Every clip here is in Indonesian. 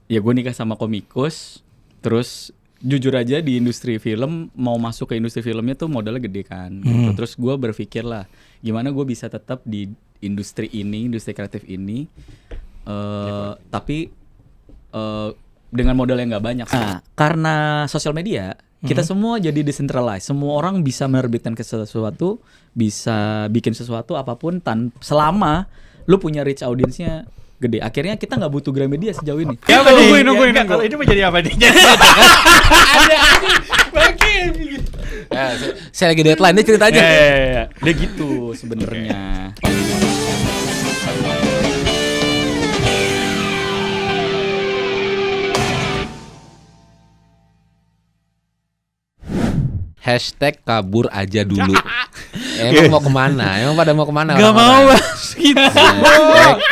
ya gue nikah sama komikus, terus jujur aja di industri film, mau masuk ke industri filmnya tuh modalnya gede kan. Gitu. Terus gue berpikir lah, gimana gue bisa tetap di industri ini, industri kreatif ini, tapi dengan modal yang nggak banyak. Nah, karena sosial media, kita semua jadi decentralized. Semua orang bisa menerbitkan sesuatu, bisa bikin sesuatu apapun, selama lu punya reach audiensnya gede. Akhirnya kita nggak butuh Gramedia sejauh ini. Ya, nungguin. Kalau ini menjadi apa nih? Ada bagi. Saya lagi deadline, dia cerita aja. Udah gitu sebenarnya. Hashtag kabur aja dulu. Emang mau kemana? Emang pada mau kemana? Gak mau gitu.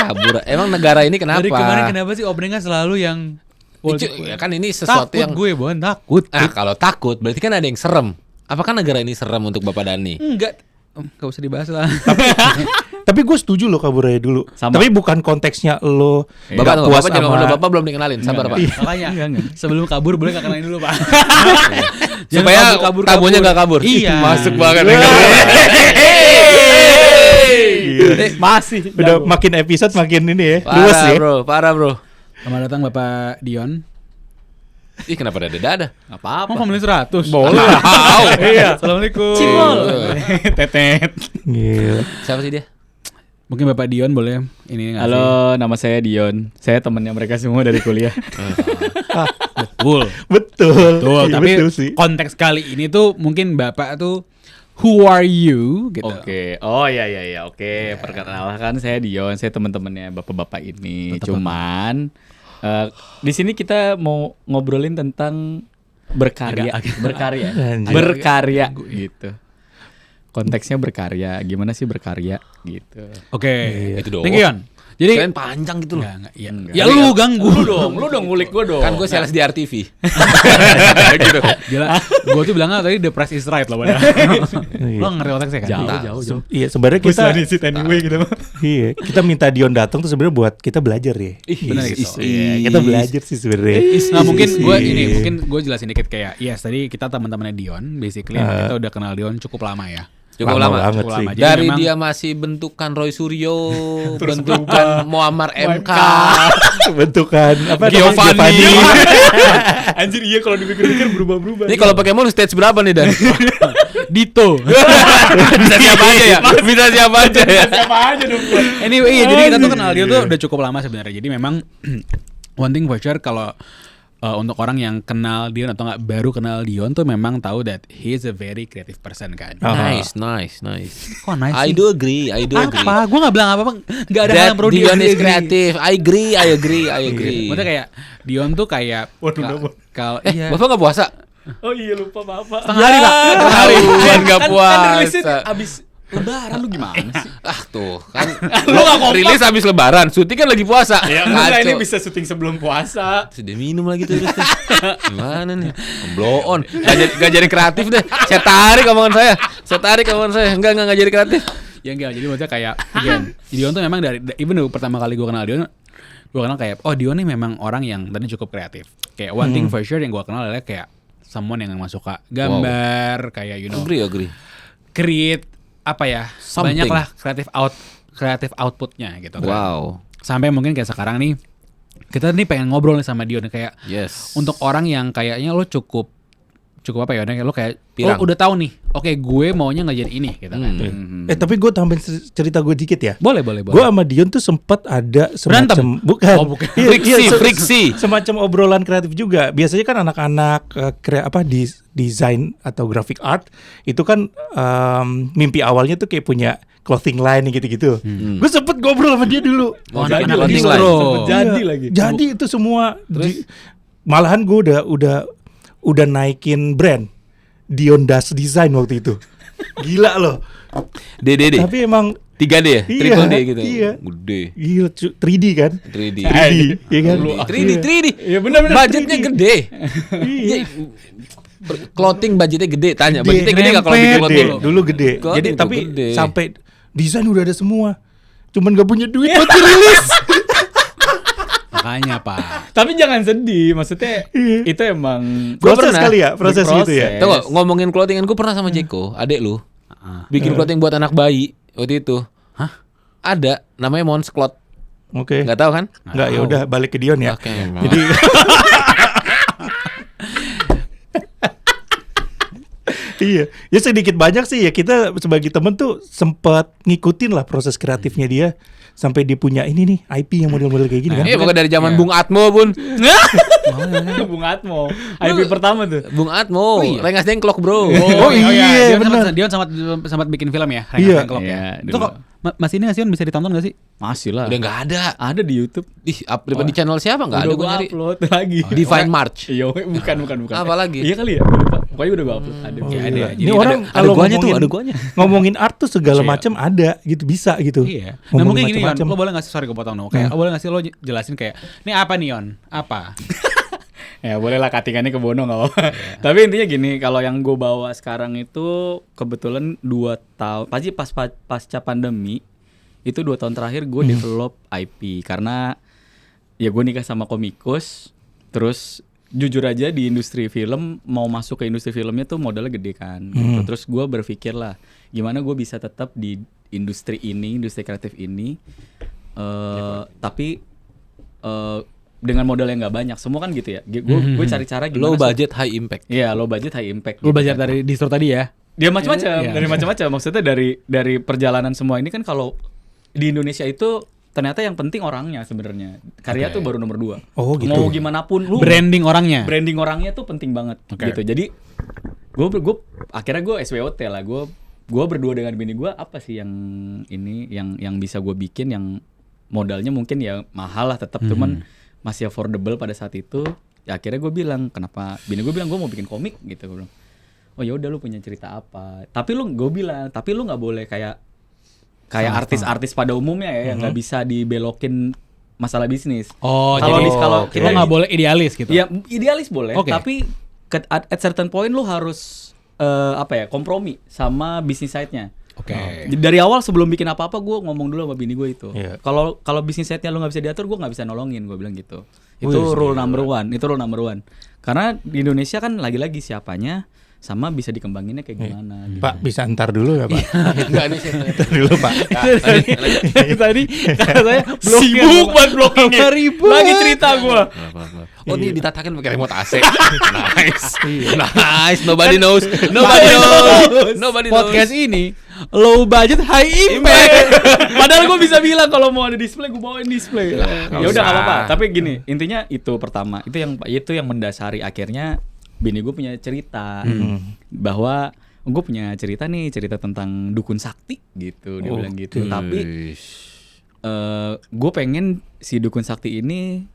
Kabur. Emang negara ini kenapa? Dari kemarin kenapa sih openingnya selalu yang Ya kan ini sesuatu takut yang gue Bon, takut. Kalau takut berarti kan ada yang serem. Apakah negara ini serem untuk Bapak Dani? Enggak. Gak usah dibahas lah. Tapi gue setuju lo kabur aja dulu. Sama. Tapi bukan konteksnya lo Bapak, nggak puas jangan sama. Bapak belum dikenalin. Sabar Pak. Makanya sebelum kabur boleh kenalin dulu Pak. Supaya tamunya nggak kabur. Iya. Masuk banget. Masih. Udah makin episode makin ini ya. Luas Parah ya. Parah bro. Selamat datang Bapak Dion. Ih kenapa ada? Nggak apa-apa. Mau family 100. Boleh. Iya. Assalamualaikum. Cimol. Tetet. Gila. Siapa sih dia? Mungkin Bapak Dion boleh ini ngasih. Halo, nama saya Dion. Saya temannya mereka semua dari kuliah. Betul. Iya, Tapi betul sih. konteks kali ini tuh mungkin Bapak tuh who are you gitu. Oke. Oh iya. Oke. Perkenalkan saya Dion. Saya teman-temannya bapak-bapak ini. Cuman di sini kita mau ngobrolin tentang berkarya. Anjir. Berkarya gitu. Konteksnya berkarya. Gimana sih berkarya gitu. Oke. Itu doang. Thank you, Yon. Jadi Keren panjang gitu loh. Enggak, iya. Enggak. Ya lu ganggu. Lu dong ngulik gue dong. Kan gue sales di RTV. Gitu. Gila. Gue tuh bilangnya tadi the price is right loh padahal. Lo ngerti konteksnya kan? Jauh. Iya sebenarnya kita anyway gitu. iya kita minta Dion datang tuh sebenarnya buat kita belajar ya. Benar gitu. Iya kita belajar sih sebenarnya. Nah mungkin gue jelasin dikit kayak tadi kita teman-temannya Dion basically kita udah kenal Dion cukup lama ya. Cukup Lama lama. banget Cukup sih. lama. Jadi Dari memang- dia masih bentukan Roy Suryo, bentukan Muammar MK, Bentukan apa? Giovanni. Anjir iya kalau dipikir-pikir berubah-berubah. Ini kalau Pokemon stage berapa nih Dan? Dito. Bisa siapa aja ya? Bisa siapa aja ya? Siapa aja dong. Anyway, iya, jadi kita tuh kenal Dion tuh udah cukup lama sebenarnya. Jadi memang one thing for sure kalau untuk orang yang kenal Dion atau nggak baru kenal Dion tuh memang tahu that he is a very creative person kan. Nice. Kok nice I sih? do agree. Apa? Gue nggak bilang apa-apa. Nggak ada hal That yang perlu Dion is di-agree. creative. I agree. Maksudnya kayak Dion tuh kayak kalau Bapak nggak puasa? Oh iya lupa Bapak. setengah hari Pak. Kan nggak rilisnya puasa. abis Lebaran lu gimana sih? Tuh kan. Lu nggak kompak. Rilis habis Lebaran, syuting kan lagi puasa. Ya enggak, ini Kacau. bisa syuting sebelum puasa. Sudah minum lagi tuh. Gimana nih? Blow on. Gak jadi kreatif deh. Saya tarik omongan saya. Enggak jadi kreatif. Ya enggak, jadi maksudnya kayak again, Dion tuh memang dari even pertama kali gue kenal Dion, gue kenal kayak Dion nih memang orang yang tadi cukup kreatif. Kayak one thing for sure yang gue kenal adalah kayak someone yang emang suka gambar, kayak Agree. create apa ya, Something. banyak lah kreatif outputnya gitu kan. Wow. Sampai mungkin kayak sekarang nih kita nih pengen ngobrol nih sama Dion kayak Yes. untuk orang yang kayaknya lo cukup apa ya, lo kayak Pirang. lo udah tahu nih, oke gue maunya ngerjain ini gitu kan. Tapi gue tambahin cerita gue dikit ya. Boleh. Gue sama Dion tuh sempat ada Berantem? semacam bukan. Oh, bukan. Friksi. Semacam obrolan kreatif juga. Biasanya kan anak-anak desain atau graphic art itu kan mimpi awalnya tuh kayak punya clothing line gitu-gitu. Gue sempet ngobrol sama dia dulu. Oh, Jadi anak-anak clothing distro. line. Jadi Iya. lagi. Jadi itu semua malahan gue udah naikin brand Dion Das Design waktu itu. Gila loh. DDD. Tapi emang 3D ya? Iya, Triple D gitu. iya. Gede. gila 3D kan? 3D. 3D, iya kan? 3D. Iya benar. Budgetnya gede. Iya. Clothing budgetnya gede. Tanya, budgetnya gede nggak kalau bikin Gede, clothing? dulu gede. Clothing Jadi tuh tapi gede. sampai desain udah ada semua. Cuman gak punya duit buat rilis. Makanya Pak. Tapi jangan sedih, maksudnya itu emang Proses pernah. kali ya, proses gitu ya. Tahu gak, ngomongin clothingan gue pernah sama Jeko, adek lu. Bikin clothing buat anak bayi waktu itu. Hah? Ada, namanya Mons Cloth. Oke. Nggak tahu kan? Enggak, ya udah balik ke Dion ya. Oke. Jadi iya, ya sedikit banyak sih ya kita sebagai temen tuh sempat ngikutin lah proses kreatifnya dia sampai dia punya ini nih IP yang model-model kayak gini kan. Iya, pokoknya dari zaman Bung Atmo pun. Bung Atmo. IP pertama tuh. Bung Atmo, Rengas Dengklok bro. Oh iya, Dion sempat bikin film ya. Iya. Rengas Dengklok ya. Iya, Itu kok masih ini nggak sih Dion, bisa ditonton nggak sih? Masih lah. Udah nggak ada. Ada di YouTube. Ih, upload di channel siapa nggak ada Udah gue gua nyari. upload lagi. Divine March. Iya, bukan. Apa lagi? Iya kali ya. Gua lupa. Pokoknya udah gua upload. Ada. Iya, ada. Ini Jadi orang ada kalau guanya tuh, ngomongin, ada guanya. ngomongin art tuh segala macam ada gitu, bisa gitu. Iya. Nah Ngomongin mungkin gini Yon, macam-macam. lo boleh nggak sih, sorry gue potong no, kayak boleh nggak sih lo jelasin kayak, ini apa nih Yon? Apa? Ya boleh lah cuttingannya ke Bono nggak apa-apa. Tapi intinya gini, kalau yang gue bawa sekarang itu kebetulan 2 tahun, pasti pasca pandemi itu 2 tahun terakhir gue develop IP karena ya gue nikah sama komikus, terus jujur aja di industri film mau masuk ke industri filmnya tuh modalnya gede kan. Gitu. Terus gue berpikir lah gimana gue bisa tetap di industri ini, industri kreatif ini, tapi dengan modal yang nggak banyak. Semua kan gitu ya. Gue cari cara gimana. Low budget high impact. Iya, low budget high impact. Lo gitu belajar kan. dari distro tadi ya? Dia macam-macam, Iya. dari macam-macam. Maksudnya dari perjalanan semua ini kan kalau di Indonesia itu ternyata yang penting orangnya sebenarnya. Karya tuh baru nomor 2. Oh, gitu. Mau gimana pun lu Branding orangnya. branding orangnya tuh penting banget gitu. Jadi gue akhirnya gue SWOT lah. Gue berdua dengan bini gue apa sih yang ini yang bisa gue bikin yang modalnya mungkin ya mahal lah tetap cuman masih affordable pada saat itu. Ya akhirnya gue bilang, kenapa bini gue bilang gue mau bikin komik gitu. Gue bilang, oh ya udah lu punya cerita apa? Tapi lu nggak boleh kayak artis-artis pada umumnya ya yang nggak bisa dibelokin masalah bisnis. Oh, Kalau jadi kalau lo nggak boleh idealis gitu? Ya idealis boleh, Oke. tapi at certain point lu harus kompromi sama bisnis side-nya. Oke. Dari awal sebelum bikin apa-apa gue ngomong dulu sama bini gue itu. Iya. Kalau bisnis side-nya lu nggak bisa diatur, gue nggak bisa nolongin, gue bilang gitu. Itu rule number one. Karena di Indonesia kan lagi-lagi siapanya sama bisa dikembanginnya kayak gimana. Gitu. Pak bisa ntar dulu ya Pak. Enggak nih saya. Ntar dulu Pak. Tadi kata saya Sibuk banget blokingnya. Ribut. Lagi cerita gue. Oh ini ditatakin pakai remote AC. Nice. Nobody knows. Nobody knows. Podcast ini low budget high impact. Padahal gue bisa bilang kalau mau ada display gue bawain display. Ya udah nggak apa-apa. Tapi gini, intinya itu pertama. Itu yang mendasari akhirnya bini gue punya cerita bahwa gue punya cerita tentang dukun sakti gitu. Dia bilang gitu. Tapi gue pengen si dukun sakti ini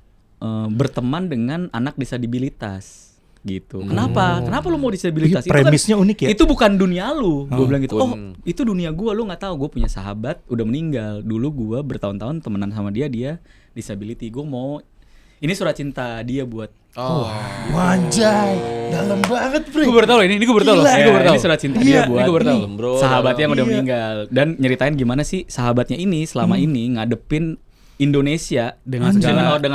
berteman dengan anak disabilitas gitu. Kenapa lu mau disabilitas? Ih, premisnya unik ya. Itu bukan dunia lu. Gue bilang gitu. Oh, itu dunia gua. Lu nggak tahu. Gue punya sahabat udah meninggal. Dulu gua bertahun-tahun temenan sama dia disability. Gue mau ini surat cinta dia buat. Wanjay, dalam banget, Bre. Gue baru tahu ini gue baru tahu. Ini surat cinta dia buat. Gue baru tahu. Sahabatnya yang udah meninggal dan nyeritain gimana sih sahabatnya ini selama ini ngadepin Indonesia dengan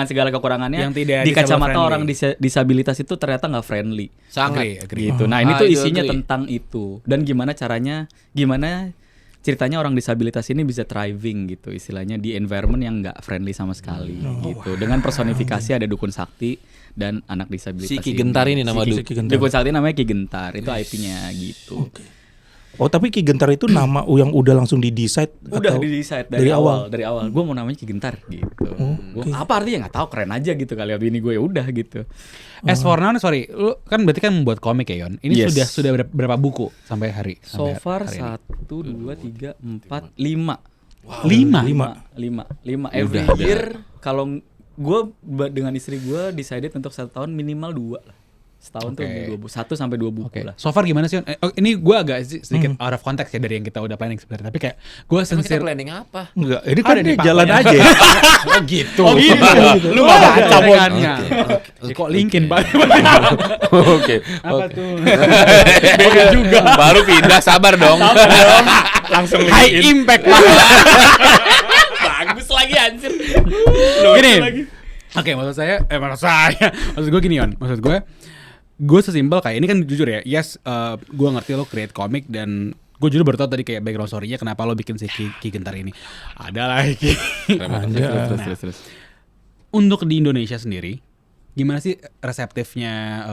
segala kekurangannya yang tidak di kacamata disable orang disabilitas itu ternyata nggak friendly. Sangat. Gitu. Nah, ini tuh itu isinya agree. tentang itu. Dan gimana ceritanya orang disabilitas ini bisa thriving gitu, istilahnya di environment yang nggak friendly sama sekali gitu. Dengan personifikasi ada dukun sakti dan anak disabilitas. Si Ki Gentar ini nama Si Ki Gentar. Dukun sakti namanya Ki Gentar, itu IP-nya gitu. Oh tapi Ki Gentar itu nama yang udah langsung di-decide Udah atau di decide dari awal? dari awal. Gue mau namanya Ki Gentar gitu. Apa artinya nggak tahu, keren aja gitu kali ya bini gue, ya udah gitu. As for now, sorry, lu kan berarti kan membuat komik ya Yon. Ini Yes. sudah berapa buku sampai hari? So sampai far hari ini? 1, 2, 3, 4, 5. 5 every year. Kalau gue dengan istri gue decided untuk 1 tahun minimal 2 lah. Setahun tuh 1 sampai 2 buku Oke. lah. So far gimana sih Yon? Ini gue agak sedikit out of context ya dari yang kita udah planning sebenarnya. Tapi kayak gue Emang kita sincere. planning apa? Enggak, ini Ada kan di dia Pak jalan Banyak. aja ya. Oh gitu. Lu nggak baca postingannya. Kok linkin banget? Oke. Apa tuh? Beda juga. Baru pindah, sabar dong. Langsung High impact lah. bagus lagi anjir. Gini, Oke, maksud gue gini Yon, maksud gue sesimpel kayak ini kan jujur ya, yes, gue ngerti lo create komik dan gue jujur baru tau tadi kayak background story-nya kenapa lo bikin si Ki Gentar ini. Ada lagi. Terus. Untuk di Indonesia sendiri, gimana sih reseptifnya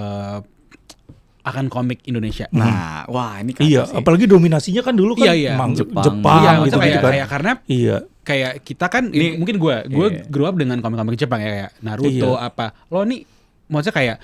akan komik Indonesia? Nah, wah ini kacau Iya, sih. apalagi dominasinya kan dulu kan Iya. emang Jepang. Jepang Iya, gitu, maksudnya gitu kan. kayak karena Iya. kayak kita kan Nih, mungkin gue iya. grew up dengan komik-komik Jepang ya kayak Naruto Iya. apa. Lo nih maksudnya kayak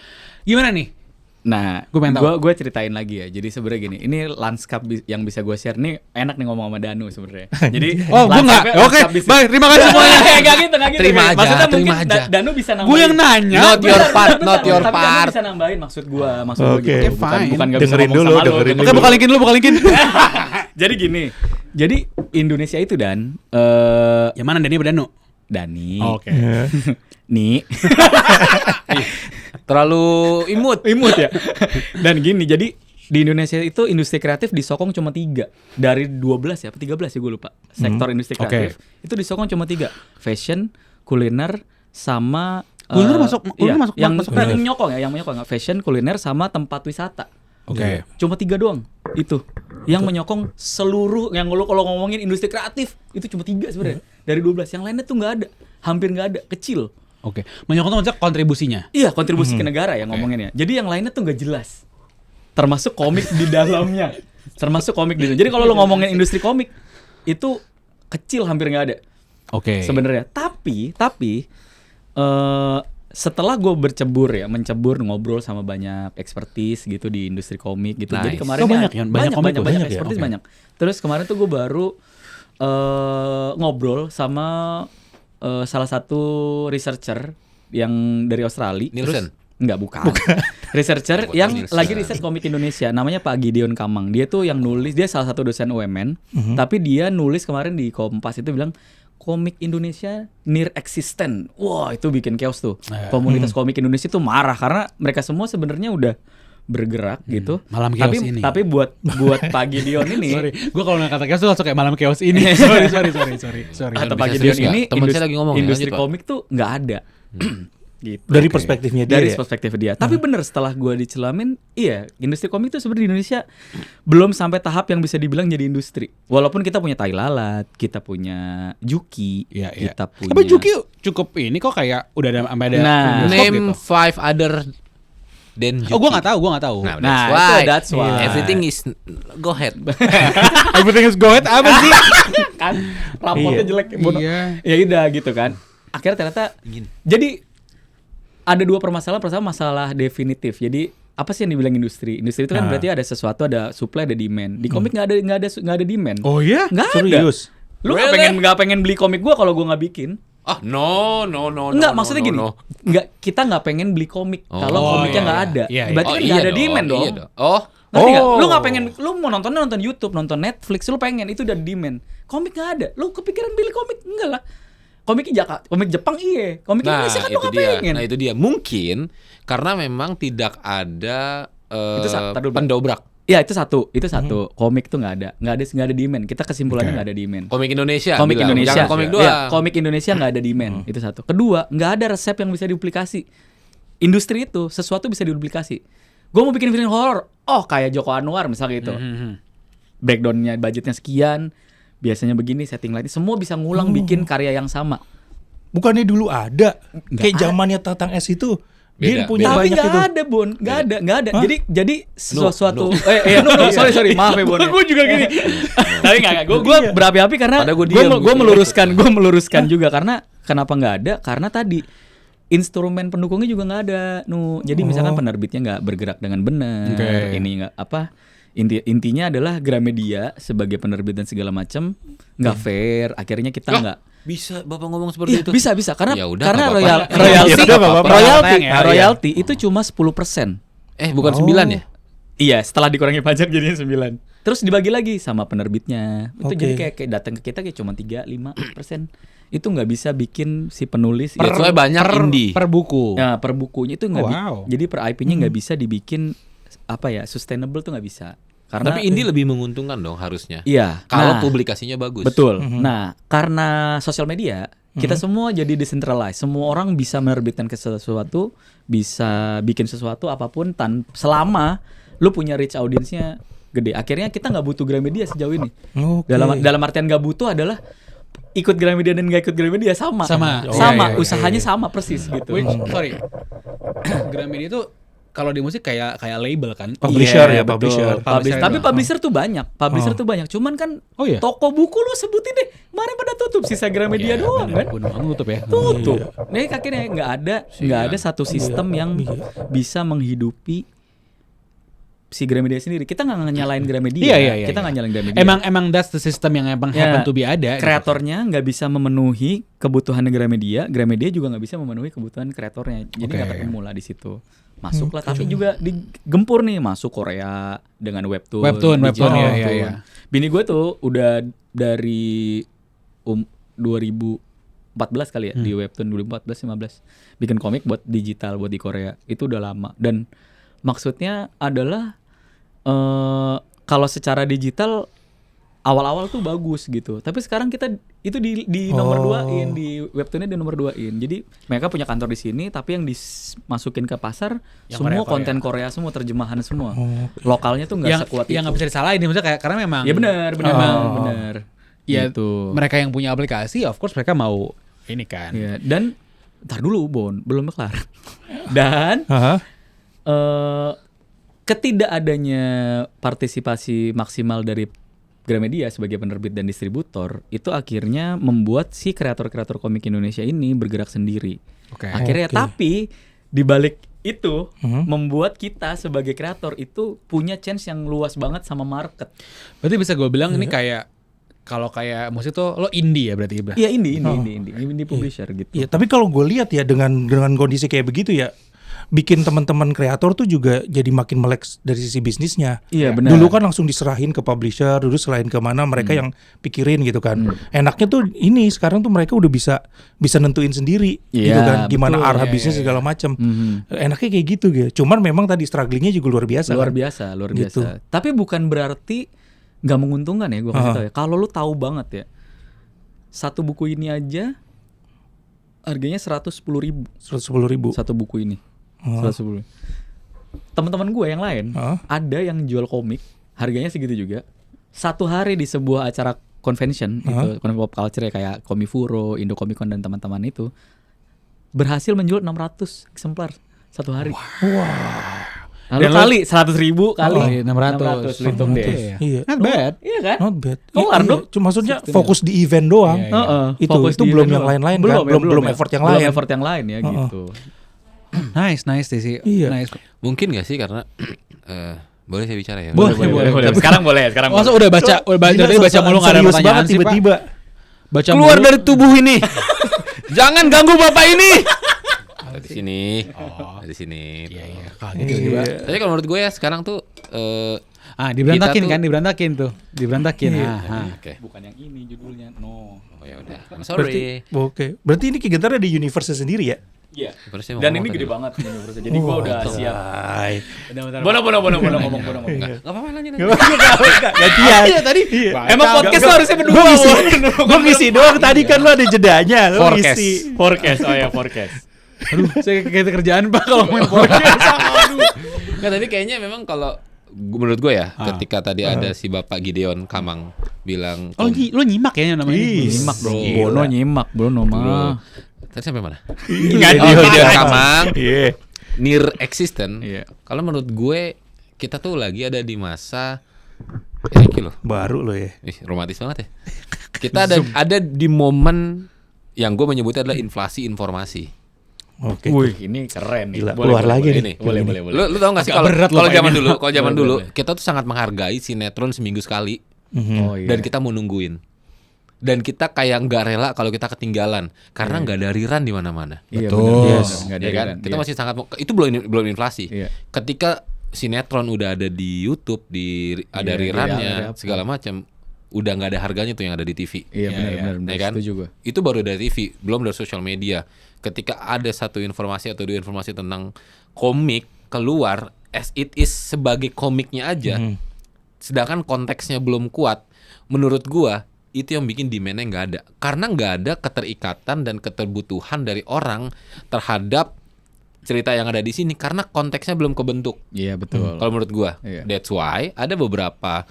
gimana nih? Nah, Gua pengen tahu. gue ceritain lagi ya. Jadi sebenarnya gini, ini lanskap yang bisa gue share nih enak nih ngomong sama Danu sebenarnya. Jadi Oh, gue nggak. lanskapnya- Oke, lanskap bisnis. baik, terima kasih semuanya. Nggak gitu. Terima aja, Maksudnya terima mungkin aja. Danu bisa nambahin. Gue yang nanya. Not your part, Bentar, not your tapi Danu part. bisa nambahin maksud gue Oke. gitu. Oke, fine. Bukan nggak bisa Dengerin ngomong dulu, sama lu. dengerin Oke, dulu. buka linkin. Jadi gini. Jadi Indonesia itu Dan Yang mana Dani Danu? Dani. Oke. Nih. Terlalu imut. Imut ya. Dan gini, jadi di Indonesia itu industri kreatif disokong cuma 3 dari 12 ya, apa 13 ya gue lupa. Sektor industri kreatif itu disokong cuma 3, fashion, kuliner, sama Kuliner masuk yang masuk yang kreatif. menyokong ya, yang menyokong fashion, kuliner, sama tempat wisata. Oke. Cuma 3 doang itu yang menyokong seluruh yang lo kalau ngomongin industri kreatif itu cuma 3 sebenarnya dari 12. Yang lainnya tuh nggak ada, hampir nggak ada, kecil. Oke. Menyokong tuh maksudnya kontribusinya. Iya, kontribusi ke negara ya ngomonginnya. Jadi yang lainnya tuh nggak jelas. Termasuk komik di dalamnya. Jadi kalau lo ngomongin industri komik itu kecil, hampir nggak ada Oke. sebenarnya. Tapi setelah gue mencebur ngobrol sama banyak expertise gitu di industri komik gitu. Jadi Nice. kemarin Oh, banyak ya? Banyak komik tuh? banyak Banyak ya? expertise Oke. banyak. Terus kemarin tuh gue baru ngobrol sama salah satu researcher yang dari Australia. Nielsen? Enggak, bukan. Researcher Bukan yang Nielsen. lagi riset komik Indonesia, namanya Pak Gideon Kamang. Dia tuh yang nulis, dia salah satu dosen UMN, tapi dia nulis kemarin di Kompas itu bilang komik Indonesia near existent. Wah, itu bikin chaos tuh. Komunitas komik Indonesia tuh marah karena mereka semua sebenarnya udah bergerak gitu. Malam chaos tapi, ini. Tapi buat Pak Gideon ini, Sorry, gue kalau nggak kata chaos tuh langsung kayak malam chaos ini. sorry. atau Bisa Pak serius Gideon ini nggak? Temen saya lagi ngomong ya, industri lanjut, Pak. komik tuh nggak ada. Gitu. Dari perspektifnya dia. Dari ya? perspektif dia. Tapi bener setelah gue dicelamin, iya industri komik tuh sebenarnya di Indonesia belum sampai tahap yang bisa dibilang jadi industri. Walaupun kita punya Tai Lalat, kita punya Juki, Iya. kita punya. Tapi Juki cukup ini kok kayak udah ada sampai ada Nah, bioskop Name gitu. 5 other than Juki. Oh, gue nggak tahu. Nah, that's why. Everything is go ahead. Everything is go ahead apa sih? Kan rapotnya Iya. jelek. Bodoh. Iya. Ya udah gitu kan. Akhirnya ternyata jadi ada 2 permasalahan. Pertama masalah definitif. Jadi apa sih yang dibilang industri? Industri itu kan berarti ada sesuatu, ada supply, ada demand. Di komik nggak ada demand. Oh iya? Nggak ada. Serius? Lu Really? nggak pengen beli komik gua kalau gua nggak bikin? Oh, no. Enggak, maksudnya gini. Kita nggak pengen beli komik kalau Oh, komiknya iya, nggak iya. ada. Iya, iya. Berarti kan nggak ada demand dong. Iya Oh, Ngerti nggak? Oh. Lu nggak pengen, lu mau nonton YouTube, nonton Netflix, lu pengen itu udah demand. Komik nggak ada. Lu kepikiran beli komik? Enggak lah. Komik Jepang iya. Komik Indonesia kan lu itu nggak dia. pengen. Itu dia. Mungkin karena memang tidak ada Tar dulu, Bang. pendobrak. Ya itu satu. Komik tuh nggak ada demand. Kita kesimpulannya nggak ada demand. Komik Indonesia. Komik bilang. Indonesia. Jangan komik Ya, doang. komik Indonesia nggak ada demand. Itu satu. Kedua, nggak ada resep yang bisa duplikasi. Industri itu sesuatu bisa diduplikasi. Gue mau bikin film horor, kayak Joko Anwar misalnya gitu. Breakdownnya budgetnya sekian, biasanya begini, setting lighting, semua bisa ngulang bikin karya yang sama. Bukannya dulu ada? Nggak Kayak zamannya Tatang S itu. Dia Beda, punya Tapi banyak nggak itu. ada Bon, nggak ada. Hah? Jadi sesuatu. Sorry, maaf ya Bon. Gue juga gini. Tapi nggak. Gue berapi-api karena Padahal gua gue diam gitu. meluruskan juga karena kenapa nggak ada? Karena tadi instrumen pendukungnya juga nggak ada. Jadi misalkan penerbitnya nggak bergerak dengan benar. Oke. Ini nggak apa? Intinya adalah Gramedia sebagai penerbit dan segala macam nggak fair. Akhirnya kita Loh, nggak. Bisa Bapak ngomong seperti Iya, itu? bisa karena Ya udah, karena nggak apa-apa. royalti Ya udah, nggak apa-apa. royalti itu cuma 10%. Bukan 9 ya? Iya, setelah dikurangi pajak jadinya 9. Terus dibagi lagi sama penerbitnya. Itu Oke. jadi kayak datang ke kita kayak cuma 3-5%. Itu nggak bisa bikin si penulis That's why banyak indie. Per buku. Nah, per bukunya itu nggak Wow. jadi per IP-nya nggak bisa dibikin sustainable tuh nggak bisa. Karena Tapi indie lebih menguntungkan dong harusnya. iya. Kalau Nah, publikasinya bagus. betul. Nah, karena sosial media, Kita semua jadi decentralized. Semua orang bisa menerbitkan sesuatu, bisa bikin sesuatu apapun selama lu punya reach audiensnya gede. Akhirnya kita nggak butuh Gramedia sejauh ini. Oke. Dalam artian nggak butuh adalah ikut Gramedia dan nggak ikut Gramedia sama. Iya. Usahanya sama persis gitu. Which, sorry, Gramedia itu kalau di musik kayak label kan. Publisher Iya, ya, betul. publisher. Tapi publisher tuh banyak. Cuman kan Oh iya? toko buku lu sebutin deh. Kemarin pada tutup, sisa Gramedia doang kan. Tutup ya. Tutup. Nih akhirnya nggak ada satu sistem yang bisa menghidupi si Gramedia sendiri. Kita nggak nyalain Gramedia. Iya. Kita nggak nyalain Gramedia. Emang that's the system yang emang Ya, happen to be ada. kreatornya nggak bisa memenuhi kebutuhan Gramedia. Gramedia juga nggak bisa memenuhi kebutuhan kreatornya. Jadi nggak ketemu lah di situ. Masuklah, tapi juga digempur nih, masuk Korea dengan webtoon. Webtoon, iya. Bini gue tuh udah dari 2014 kali ya, di webtoon 2014-15 bikin komik buat digital, buat di Korea. Itu udah lama. Dan maksudnya adalah kalau secara digital awal-awal tuh bagus gitu. Tapi sekarang kita itu di nomor 2-in, di webtoonnya di nomor 2-in. Jadi mereka punya kantor di sini, tapi yang dimasukin ke pasar Yang semua Korea. konten Korea semua, terjemahan semua. Lokalnya tuh nggak sekuat itu. Yang nggak bisa disalahin, maksudnya kayak karena memang. Ya benar. Ya, Gitu. mereka yang punya aplikasi, of course mereka mau ini kan. Ya, dan ntar dulu Bon, belum kelar. Dan Aha. ketidakadanya partisipasi maksimal dari Gramedia sebagai penerbit dan distributor itu akhirnya membuat si kreator-kreator komik Indonesia ini bergerak sendiri. Oke. Akhirnya tapi di balik itu membuat kita sebagai kreator itu punya chance yang luas banget sama market. Berarti bisa gue bilang ini kayak kalau kayak musik tuh lo indie ya berarti Ibra. Iya, indie publisher gitu. Iya, tapi kalau gue lihat ya dengan kondisi kayak begitu ya, bikin teman-teman kreator tuh juga jadi makin melek dari sisi bisnisnya. Iya, benar. Dulu kan langsung diserahin ke publisher, dulu selain ke mana mereka yang pikirin gitu kan. Enaknya tuh ini sekarang tuh mereka udah bisa nentuin sendiri Iya, gitu kan, gimana betul. arah bisnis segala macam. Enaknya kayak gitu gitu. Cuman memang tadi strugglingnya juga luar biasa. Luar kan? biasa. Gitu. Tapi bukan berarti nggak menguntungkan ya, gue kasih tau ya. Kalau lu tahu banget ya, satu buku ini aja harganya 110.000. 110.000. Satu buku ini. 110. Teman-teman gue yang lain ada yang jual komik harganya segitu juga. Satu hari di sebuah acara convention itu, pop culture ya, kayak Komifuro, Indo Comic Con dan teman-teman itu berhasil menjual 600 eksemplar satu hari. Lalu Dan kali 100.000 kali 600. lu hitung deh. Oke. Iya. Not bad. Iya kan? Not bad. Keluar dong. Cuma maksudnya fokus di event doang. Iya, Heeh, Itu fokus di belum event yang doang. lain-lain kan? Belum ya. effort yang Belum lain. effort yang lain ya gitu. Nice Desi. Iya. Nice. Mungkin gak sih karena boleh saya bicara ya? Boleh. Tapi sekarang boleh, Masa udah baca Gila, baca mulu nggak ada serius pertanyaan banget sih Pak. tiba-tiba. Baca Keluar mulu. dari tubuh ini. Jangan ganggu bapak ini. Ada di sini. Ada di sini. Iya. Kaget tiba-tiba. Tapi kalau menurut gue ya sekarang tuh Diberantakin kita tuh- kan, diberantakin. Iya. oke. Bukan yang ini judulnya. No. Oh ya udah. I'm Berarti sorry. oke. Berarti ini Kigentar ada di universe sendiri ya? Iya. Terus saya mau Dan ngomong ini tadi. gede banget universe. Jadi gua udah siap. Hai. Bono ngomong. Enggak apa-apa lanjut. Gantian. Iya tadi. Iya. Emang podcast lo harusnya berdua. Gue ngisi doang tadi kan lo ada jedanya. Lo Forecast. ngisi. Forecast. Oh ya, forecast. Aduh, saya kayak kerjaan Pak kalau main podcast. Aduh. Nggak, tapi kayaknya memang kalau menurut gue ya, ketika tadi ada si Bapak Gideon Kamang bilang, Oh, lo nyimak ya namanya. Nyimak bro. Bono nyimak, Bono mah. tadi sampai mana? Nggak Oh, Gideon Kamang, Iya. near existent. Iya. Kalau menurut gue, kita tuh lagi ada di masa, ya iki loh, Baru lo ya. ih, romantis banget ya. Kita ada di momen yang gue menyebutnya adalah inflasi informasi. Oke. Wih, ini keren nih. Gila, keluar lagi nih. Ini. Boleh. Lu tau gak sih Agak kalau berat loh kalau zaman kayaknya. dulu, kalau zaman Boleh, dulu boleh. kita tuh sangat menghargai sinetron seminggu sekali Oh iya. dan kita mau nungguin. Dan kita kayak nggak rela kalau kita ketinggalan karena nggak ada rerun di mana-mana. Iya, Betul. bener. Yes. Nggak ada Ya kan? rerun, Kita iya. masih sangat itu belum inflasi. Iya. Ketika sinetron udah ada di YouTube, ada Iya, rerunnya, iya, iya. segala macam, udah nggak ada harganya tuh yang ada di TV. Iya, benar. Ya kan? Setuju gua. Itu baru dari TV, belum dari sosial media. Ketika ada satu informasi atau dua informasi tentang komik keluar as it is sebagai komiknya aja, sedangkan konteksnya belum kuat, menurut gua itu yang bikin demand-nya nggak ada. Karena nggak ada keterikatan dan keterbutuhan dari orang terhadap cerita yang ada di sini karena konteksnya belum kebentuk. Iya betul. Kalau menurut gua, Iya. that's why ada beberapa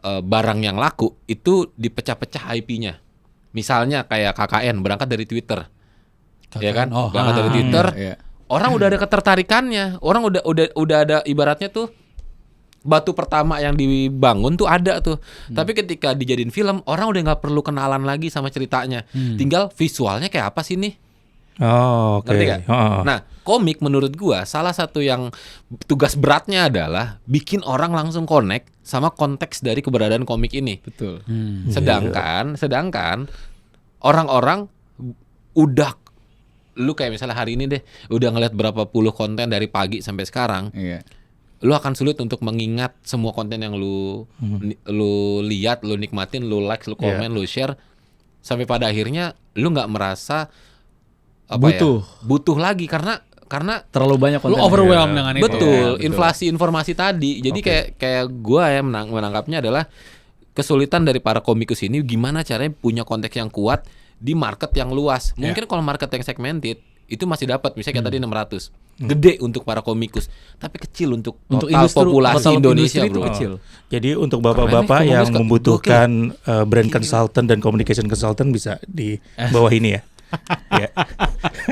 barang yang laku itu dipecah-pecah IP-nya. Misalnya kayak KKN berangkat dari Twitter. Ya kan? Oh, Berangkat dari Twitter. Iya. Orang udah ada ketertarikannya. Orang udah ada ibaratnya tuh batu pertama yang dibangun tuh ada tuh. Tapi ketika dijadiin film, orang udah nggak perlu kenalan lagi sama ceritanya. Tinggal visualnya kayak apa sih nih? Oh, oke. Ngerti gak? Oh. Nah, komik menurut gua salah satu yang tugas beratnya adalah bikin orang langsung connect sama konteks dari keberadaan komik ini. Betul. Sedangkan orang-orang udah, lu kayak misalnya hari ini deh udah ngeliat berapa puluh konten dari pagi sampai sekarang, Iya. lu akan sulit untuk mengingat semua konten yang lu lihat, lu nikmatin, lu like, lu komen, lu share, sampai pada akhirnya lu nggak merasa butuh lagi karena Terlalu banyak Lu konten. overwhelmed dengan itu. betul, Iya, inflasi informasi tadi. Jadi kayak gua ya menangkapnya adalah kesulitan dari para komikus ini gimana caranya punya konteks yang kuat di market yang luas. Mungkin kalau market yang segmented itu masih dapat, misalnya kayak tadi 600. Gede untuk para komikus, tapi kecil untuk total populasi total Indonesia, industri itu bro. kecil. Jadi untuk bapak-bapak Keren nih, yang komunis membutuhkan brand consultant dan communication consultant bisa di bawah ini ya. Ya.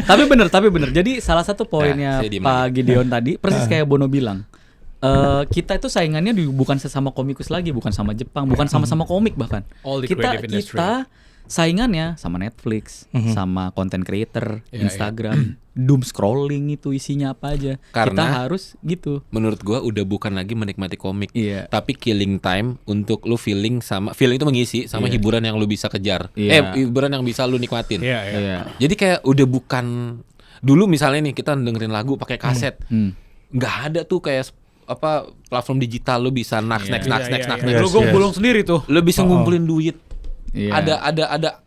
Tapi bener. Jadi salah satu poinnya saya diem Pak lagi. Gideon tadi persis kayak Bono bilang. Kita itu saingannya bukan sesama komikus lagi, bukan sama Jepang, bukan sama-sama komik bahkan. All the Kita creative industry. saingannya sama Netflix, sama content creator, Iya, Instagram, doom scrolling itu isinya apa aja. Kita Karena- harus gitu. Menurut gua udah bukan lagi menikmati komik, Iya. tapi killing time untuk lu feeling itu mengisi sama hiburan yang lu bisa kejar. Iya. Hiburan yang bisa lu nikmatin. Iya. Iya. Jadi kayak udah bukan dulu misalnya nih kita dengerin lagu pakai kaset. Nggak ada tuh kayak platform digital lu bisa next. Lu gue gulung sendiri tuh. Lu bisa ngumpulin duit. Iya.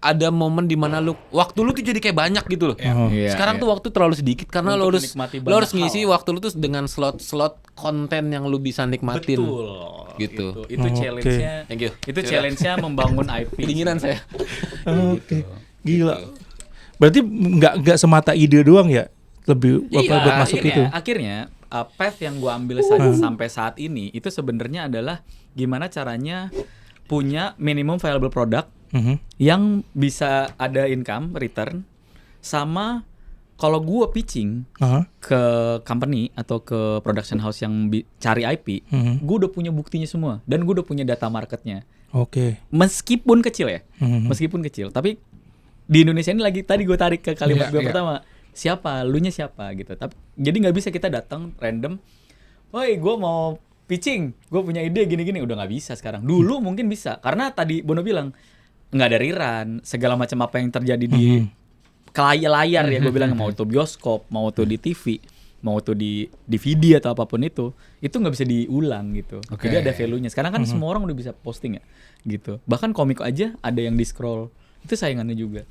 Ada momen di mana waktu lu tuh jadi kayak banyak gitu loh. Iya, Sekarang iya. tuh waktu terlalu sedikit karena Untuk lo harus menikmati lo harus banyak ngisi waktu lu tuh dengan slot konten yang lu bisa nikmatin. Gitu. Itu challenge-nya. Thank you. Itu challenge-nya membangun IP. Kedinginan saya. Oke. Gila. Berarti nggak semata ide doang ya? Lebih buat masuk itu. Akhirnya path yang gue ambil sampai saat ini itu sebenarnya adalah gimana caranya punya minimum viable product yang bisa ada income return, sama kalau gue pitching ke company atau ke production house yang cari IP, gue udah punya buktinya semua dan gue udah punya data marketnya. Oke. Meskipun kecil ya, meskipun kecil, tapi di Indonesia ini lagi tadi gue tarik ke kalimat gue pertama, siapa, lunya siapa gitu. Tapi jadi nggak bisa kita datang random, woi gue mau pitching, gue punya ide gini-gini, udah nggak bisa sekarang. Dulu mungkin bisa, karena tadi Bono bilang nggak ada rerun, segala macam apa yang terjadi di layar ya, gue bilang mau itu bioskop, mau itu di TV, mau itu di DVD atau apapun itu nggak bisa diulang gitu. Jadi ada value-nya. Sekarang kan semua orang udah bisa posting ya, gitu. Bahkan komik aja ada yang di scroll, itu saingannya juga.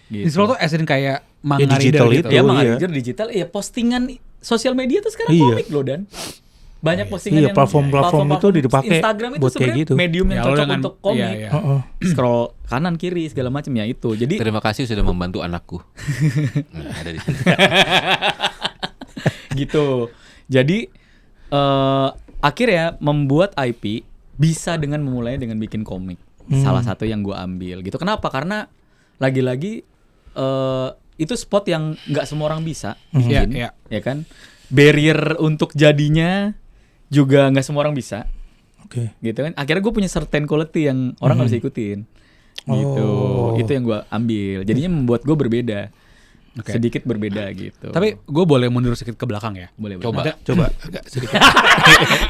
Gitu. Di scroll tuh as in kayak manga digital reader gitu. itu. Ya Oh, manga iya. reader digital, ya postingan sosial media tuh sekarang Iya. komik loh, dan banyak postingan Iya, yang platform itu dipakai Instagram itu buat kayak sebenarnya gitu. medium yang Ya, lo cocok dengan- untuk komik. iya, iya. Scroll kanan kiri segala macam ya itu. Jadi Terima kasih sudah membantu anakku. Ada di sini. gitu. Jadi akhirnya membuat IP bisa dengan memulai dengan bikin komik. Salah satu yang gue ambil gitu. Kenapa? Karena lagi-lagi itu spot yang nggak semua orang bisa bikin, Iya, iya. ya kan? Barrier untuk jadinya juga nggak semua orang bisa, Oke. gitu kan? Akhirnya gue punya certain quality yang orang nggak bisa ikutin, gitu. Itu yang gue ambil. Jadinya membuat gue berbeda, sedikit berbeda gitu. Tapi gue boleh mundur sedikit ke belakang ya. boleh Coba. Coba agak sedikit.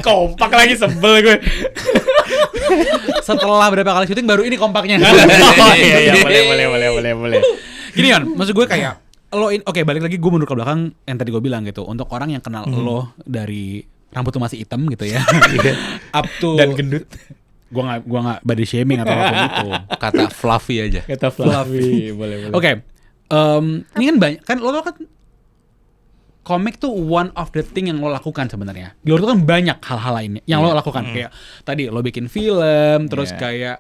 kompak lagi, sebel gue. Setelah berapa kali syuting baru ini kompaknya. Oh iya boleh. Gini kan, maksud gue kayak oke, balik lagi gue mundur ke belakang yang tadi gue bilang gitu. Untuk orang yang kenal lo dari rambut tuh masih hitam gitu ya. Up to Dan gendut. Gua nggak body shaming atau apapun itu. Kata fluffy aja. Kata Fluffy, boleh. Oke. Ini kan banyak kan lo kan komik tuh one of the thing yang lo lakukan sebenarnya. Di luar itu kan banyak hal-hal lainnya yang lo lakukan, kayak tadi lo bikin film, terus Iya. kayak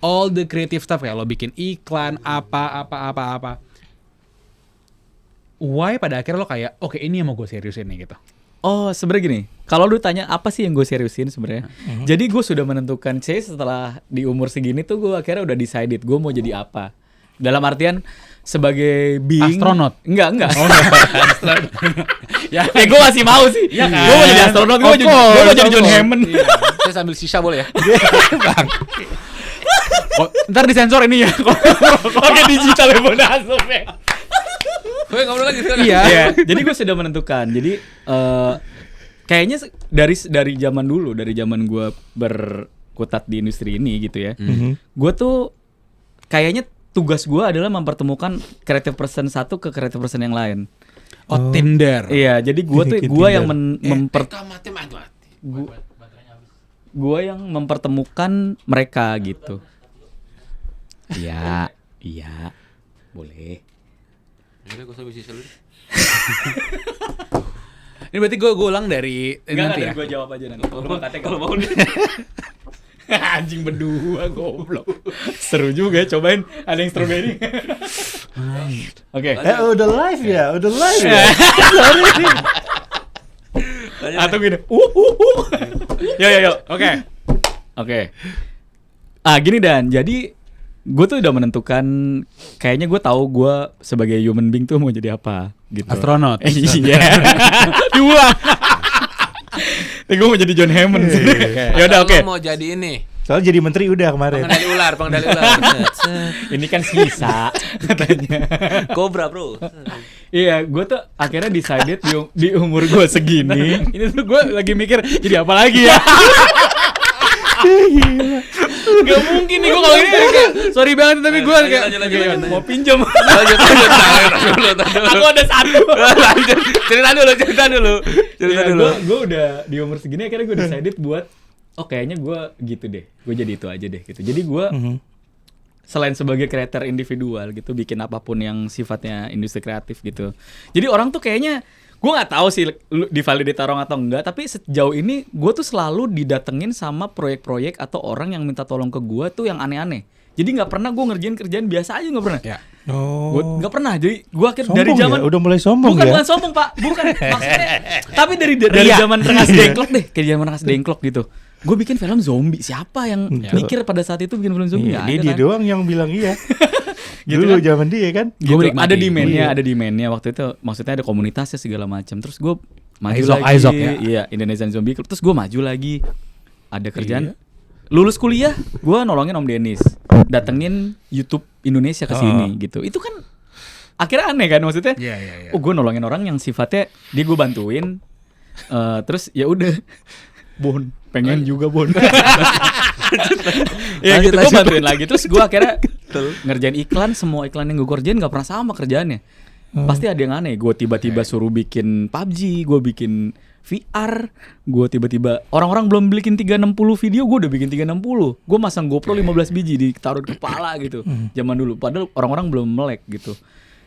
all the creative stuff kayak lo bikin iklan apa. Why pada akhirnya lo kayak oke ini yang mau gue seriusin nih gitu. Oh, sebenarnya gini. Kalau lu tanya apa sih yang gue seriusin sebenarnya? Jadi gue sudah menentukan setelah di umur segini tuh gue akhirnya udah decided gue mau jadi apa. Dalam artian sebagai being Astronot? Enggak. Ya, gue masih mau sih. Iya kan? Gue mau jadi astronot, gue mau jadi John Hammond. Iya. Saya sambil sisa boleh ya? Oh, ntar disensor ini ya. Oke, digital ya bonasum ya. Gue ngobrol lagi sekarang. Iya. Jadi gue sudah menentukan. Jadi kayaknya dari zaman dulu, dari zaman gue berkutat di industri ini gitu ya. Gue tuh kayaknya tugas gue adalah mempertemukan creative person satu ke creative person yang lain. Oh, Tinder. Iya, jadi gue yang gue yang mempertemukan mereka gitu. Iya, boleh. Udah gue sambil sisa dulu. Ini berarti gue ulang dari nanti ya. Gue jawab aja nanti. Kalau mau nih. Anjing berdua goblok. Seru juga ya, cobain ada yang strawberry. Oke. Udah live ya. Atau gini. Yo. Oke. Gini Dan, jadi gue tuh udah menentukan, kayaknya gue tahu gue sebagai human being tuh mau jadi apa gitu. Astronot. Iya. Dua. Gue mau jadi John Hammond sih. Ya udah oke. Mau jadi ini. Soalnya jadi menteri udah kemarin. Pengendali ular. Ini kan sisa katanya. Cobra, bro. Iya, gue tuh akhirnya decided di umur gue segini. Ini tuh gue lagi mikir jadi apa lagi ya. Gak mungkin nih gue kalau ini kayak, sorry banget tapi gue kayak lanjut. mau pinjam. Lanjut. Aku ada satu. Cerita dulu. Gue udah di umur segini akhirnya gue decided buat kayaknya gue gitu deh. Gue jadi itu aja deh gitu. Jadi gue selain sebagai creator individual gitu, bikin apapun yang sifatnya industri kreatif gitu. Jadi orang tuh kayaknya, gue nggak tahu sih divalidate orang atau enggak, tapi sejauh ini gue tuh selalu didatengin sama proyek-proyek atau orang yang minta tolong ke gue tuh yang aneh-aneh. Jadi nggak pernah gue ngerjain kerjaan biasa aja, nggak pernah. Ya. Gue nggak pernah. Jadi gue akhirnya Sombong dari zaman ya? Udah mulai sombong bukan, ya? bukan sombong pak, bukan maksudnya. Tapi dari zaman Rengas Dengklok deh, kayak zaman Rengas Dengklok gitu. Gue bikin film zombie. Siapa yang mikir pada saat itu bikin film zombie? Iya, Nggak ada dia kan? doang yang bilang iya. Gitu Dulu kan? zaman dia kan. Gitu. menikmati. Ada demandnya waktu itu, maksudnya ada komunitasnya segala macam. Terus gue maju Aizok, lagi, Aizok ya? Iya, Indonesian Zombie Club. Terus gue maju lagi, ada kerjaan. Lulus kuliah, gue nolongin Om Dennis, datengin YouTube Indonesia ke sini gitu. Itu kan akhirnya aneh kan maksudnya. Iya. Gue nolongin orang yang sifatnya dia gue bantuin, terus ya udah, Bon, pengen juga Bon. Ya gitu, gue bantuin lagi. Terus gue akhirnya ngerjain iklan. Semua iklan yang gue kerjain gak pernah sama kerjaannya. Pasti ada yang aneh. Gue tiba-tiba suruh bikin PUBG, gue bikin VR, gue tiba-tiba orang-orang belum bikin 360 video, gue udah bikin 360. Gue masang GoPro 15 biji ditaruh di kepala gitu. Zaman dulu, padahal orang-orang belum melek gitu.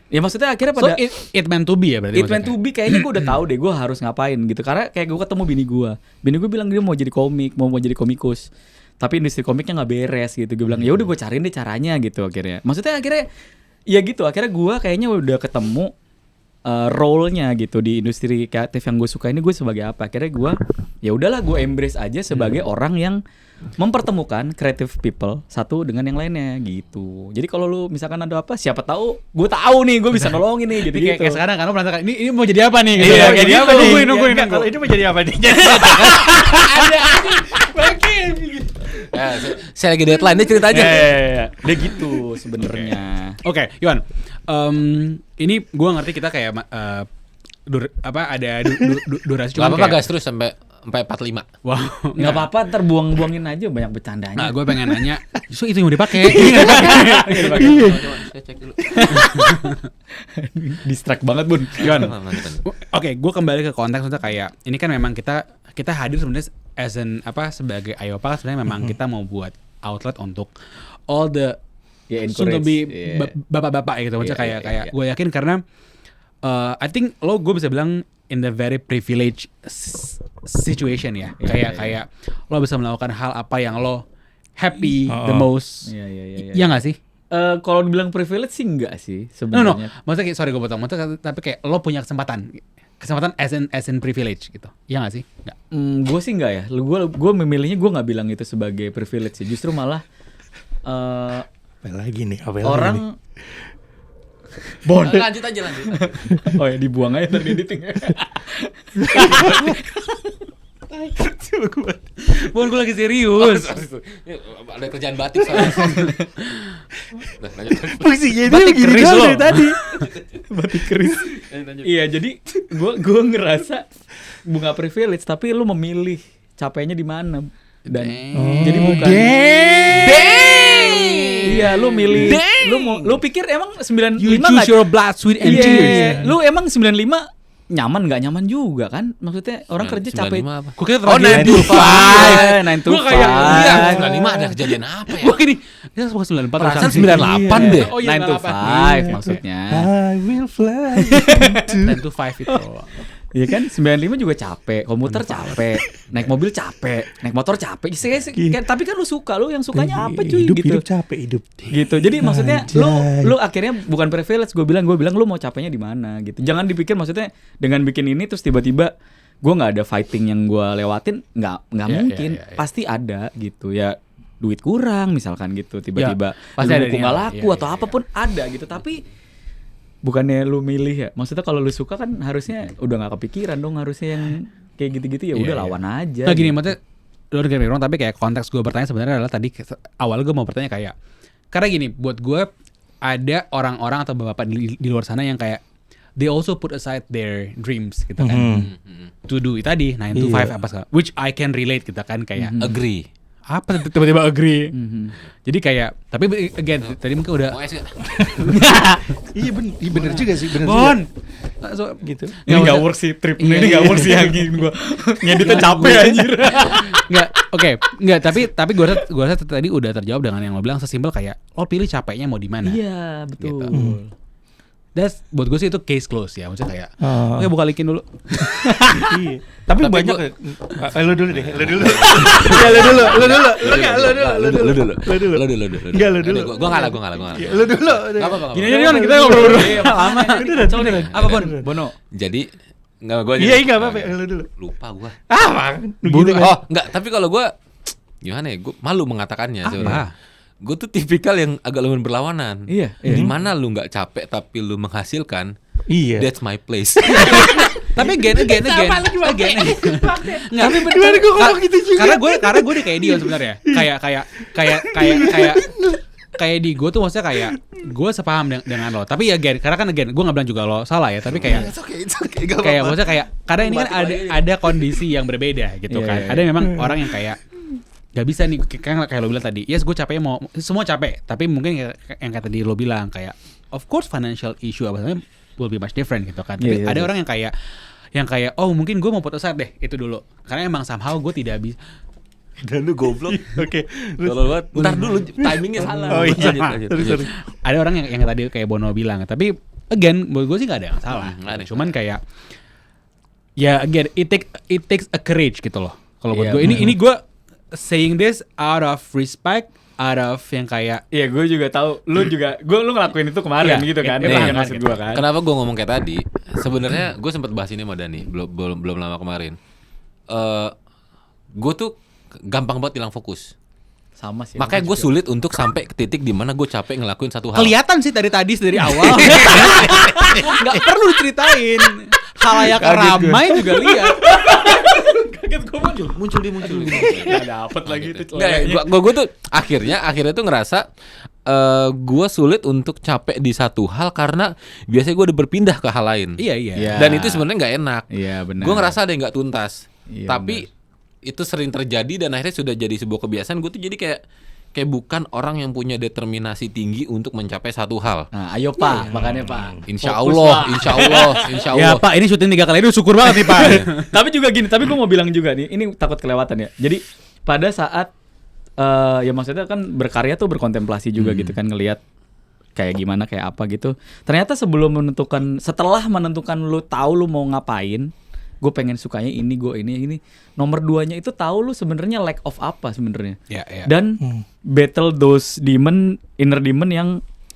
Ya maksudnya akhirnya pada it meant to be ya berarti. It meant to be, kayaknya gue udah tahu deh gue harus ngapain gitu. Karena kayak gue ketemu bini gue bilang dia mau jadi komik, mau jadi komikus. Tapi industri komiknya nggak beres gitu. Gue bilang ya udah gue cariin deh caranya gitu akhirnya. Maksudnya akhirnya ya gitu. Akhirnya gue kayaknya udah ketemu role-nya gitu di industri kreatif yang gue suka ini, gue sebagai apa. Akhirnya gue ya udahlah, gue embrace aja sebagai orang yang mempertemukan creative people satu dengan yang lainnya gitu. Jadi kalau lu misalkan ada apa, siapa tahu gue tahu nih, gue bisa nolongin nih gitu. Jadi kayak sekarang kan lo merasa ini mau jadi apa nih? Iya, kayak jadi gitu. apa nih? Nungguin. Kalau ini mau jadi apa nih? Ya, saya lagi deadline, dia cerita aja. Dia gitu sebenarnya. Oke, Iwan. Ini gue ngerti kita kayak ada durasi. Gak apa-apa guys, terus sampai 45. Wow. Nggak apa-apa, ntar buangin aja banyak bercandanya. Nah, gue pengen nanya, justru itu yang mau dipakai. Coba saya cek dulu. Distract banget Bun. Iwan. Oke, gue kembali ke konteks maksudnya kayak ini kan memang kita hadir sebenarnya sebagai Ayopa sebenarnya memang kita mau buat outlet untuk all the soon to be bapak-bapak gitu. Maksudnya kayak gue yakin karena I think gue bisa bilang in the very privileged situation ya. Kayak lo bisa melakukan hal apa yang lo happy the most. Iya. Iya nggak sih? Kalau dibilang privilege sih enggak sih No, sebenarnya. maksudnya kayak, sorry gue potong, maksudnya tapi kayak lo punya kesempatan as in privilege gitu, iya nggak sih? Nggak. Gue sih enggak ya. Gue memilihnya, gue nggak bilang itu sebagai privilege sih. Justru malah Apa lagi nih? orang Lanjut aja. oh ya dibuang aja tadi editing. Bon, gue lagi serius. Ada kerjaan batik soalnya. Nah, lanjut. Fungsinya dia Batik begini keris doang lo. dari tadi. Batik keris. Iya, jadi gue ngerasa bunga privilege, tapi lu memilih capeknya di mana dan jadi bukan. Iya, lu milih. Lu pikir emang 95 You nggak? choose your blood, sweat and Iya, tears. lu emang 95 nyaman nggak nyaman juga kan? Maksudnya orang kerja capek. 95 apa? Gue kira Oh, 9 to 5. 9 to Gue kayak, 5. Iya, 95 ada kejadian apa ya? Gue gini, ya semua 94 Perasaan harusnya. 98 deh. Oh iya, 9 to 5 maksudnya. I will fly. 10 to 5 itu. Iya kan, 95 juga capek, komuter capek, naik mobil capek, naik motor capek. Tapi kan lu suka, lu yang sukanya apa cuy hidup, gitu. Hidup capek hidup. Gitu. Jadi maksudnya Anjay. lu akhirnya bukan privilege, gue bilang lu mau capeknya di mana gitu. Jangan dipikir maksudnya dengan bikin ini terus tiba-tiba gue nggak ada fighting yang gue lewatin, nggak mungkin. iya. Pasti ada gitu ya. Duit kurang misalkan gitu, tiba-tiba pasti ada buku dia. nggak laku Iya, atau iya, apapun ada gitu. Tapi bukannya lu milih ya. Maksudnya kalau lu suka kan harusnya udah nggak kepikiran dong, harusnya yang kayak gitu-gitu ya Iya, udah iya. lawan aja. Nah gini, gitu. maksudnya lu dengar wrong, tapi kayak konteks gue bertanya sebenarnya adalah tadi awal gue mau bertanya kayak, karena gini, buat gue ada orang-orang atau bapak di luar sana yang kayak they also put aside their dreams gitu kan, to do it tadi 9 to 5 apa segala, which I can relate gitu kan kayak Agree. apa tiba-tiba agree. Jadi kayak, tapi again tadi mungkin udah Mau es nggak? Iya bener juga sih, bener Bon. juga. So, Gitu. Ini nggak work sih trip ini nggak work sih angin gue ngeditnya capek anjir. Nggak, oke, nggak, tapi gue rasa tadi udah terjawab dengan yang lo bilang, sesimpel kayak lo pilih capeknya mau di mana. Iya betul. That's buat gue sih itu case close ya, maksudnya kayak Oh. oke, buka linkin dulu. Iya. Tapi Tapi banyak gua- lu dulu deh, lu dulu. Ya lu dulu. Lu dulu. Enggak, lu dulu. Gua ngalah. Ya, lu dulu. Nggak apa-apa. Gini aja kan kita ngobrol berdua. Lama. Apa Bon? Bono. Jadi nggak gua. Iya, enggak apa-apa, lu dulu. Lupa gua. Gitu kan. Oh, enggak, tapi kalau gua gimana ya? Gua malu mengatakannya sebenarnya. Gue tuh tipikal yang agak lumayan berlawanan. Iya. Di mana lu nggak capek tapi lu menghasilkan? Iya. That's my place. Tapi again. Nggak, tapi Gimana gua ngomong gitu juga? karena gue kayak Dion sebenarnya. Kayak di gue tuh maksudnya kayak gue sepaham dengan lo. Tapi again, karena kan again gue nggak bilang juga lo salah ya. Tapi kayak It's okay. Gak kayak apa-apa. maksudnya kayak kadang ini kan ada kondisi yang berbeda gitu Iya, kan. iya, Ada memang orang yang kayak gak bisa nih, kayak lo bilang tadi. Yes, gue capeknya mau, semua capek. Tapi mungkin yang kayak tadi lo bilang kayak, of course financial issue apa namanya will be much different gitu kan. Tapi Iya, ada iya. orang yang kayak oh mungkin gue mau put aside deh itu dulu. Karena emang somehow gue tidak bisa. Dan lu goblok. Oke. Kalau banget. Ntar dulu timingnya salah. Oh iya. Lanjut. Sorry. Ada orang yang tadi kayak Bono bilang. Tapi again, buat gue sih gak ada yang salah. Nggak ada yang Cuman kayak ya again it takes a courage gitu loh. Kalau buat Iya, gue ini gue saying this out of respect, out of yang kayak Iya, gue juga tahu. Lu ngelakuin itu kemarin Iya, gitu kan? iya, Itu iya, yang maksud gue kan. Kenapa gue ngomong kayak tadi? Sebenarnya gue sempat bahas ini sama Dani belum lama kemarin. Gue tuh gampang banget hilang fokus. Sama sih. Makanya gue sulit untuk sampai ke titik di mana gue capek ngelakuin satu hal. kelihatan sih dari awal. Nggak perlu diceritain. Halayak ramai juga lihat. Kaget gue muncul. Gak dapet lagi itu. Gue tuh akhirnya tuh ngerasa gue sulit untuk capek di satu hal karena biasanya gue udah berpindah ke hal lain. Iya. Iya. Dan itu sebenarnya nggak enak. Iya benar. Gue ngerasa ada yang nggak tuntas. Iya, Tapi itu sering terjadi dan akhirnya sudah jadi sebuah kebiasaan. Gue tuh jadi kayak bukan orang yang punya determinasi tinggi untuk mencapai satu hal. Nah, ayo Pak, makanya Pak. Insya Fokus, Allah, Pak. insya Allah. Ya Pak, ini syuting 3 kali, ini syukur banget nih Pak. Tapi juga gini, tapi gue mau bilang juga nih, ini takut kelewatan ya. Jadi pada saat ya maksudnya kan berkarya tuh berkontemplasi juga gitu kan, ngelihat kayak gimana, kayak apa gitu. Ternyata setelah menentukan lu tahu lu mau ngapain, gue pengen sukanya ini, gue ini. Nomor 2-nya itu tahu lu sebenarnya lack of apa sebenarnya. Dan battle those demon, inner demon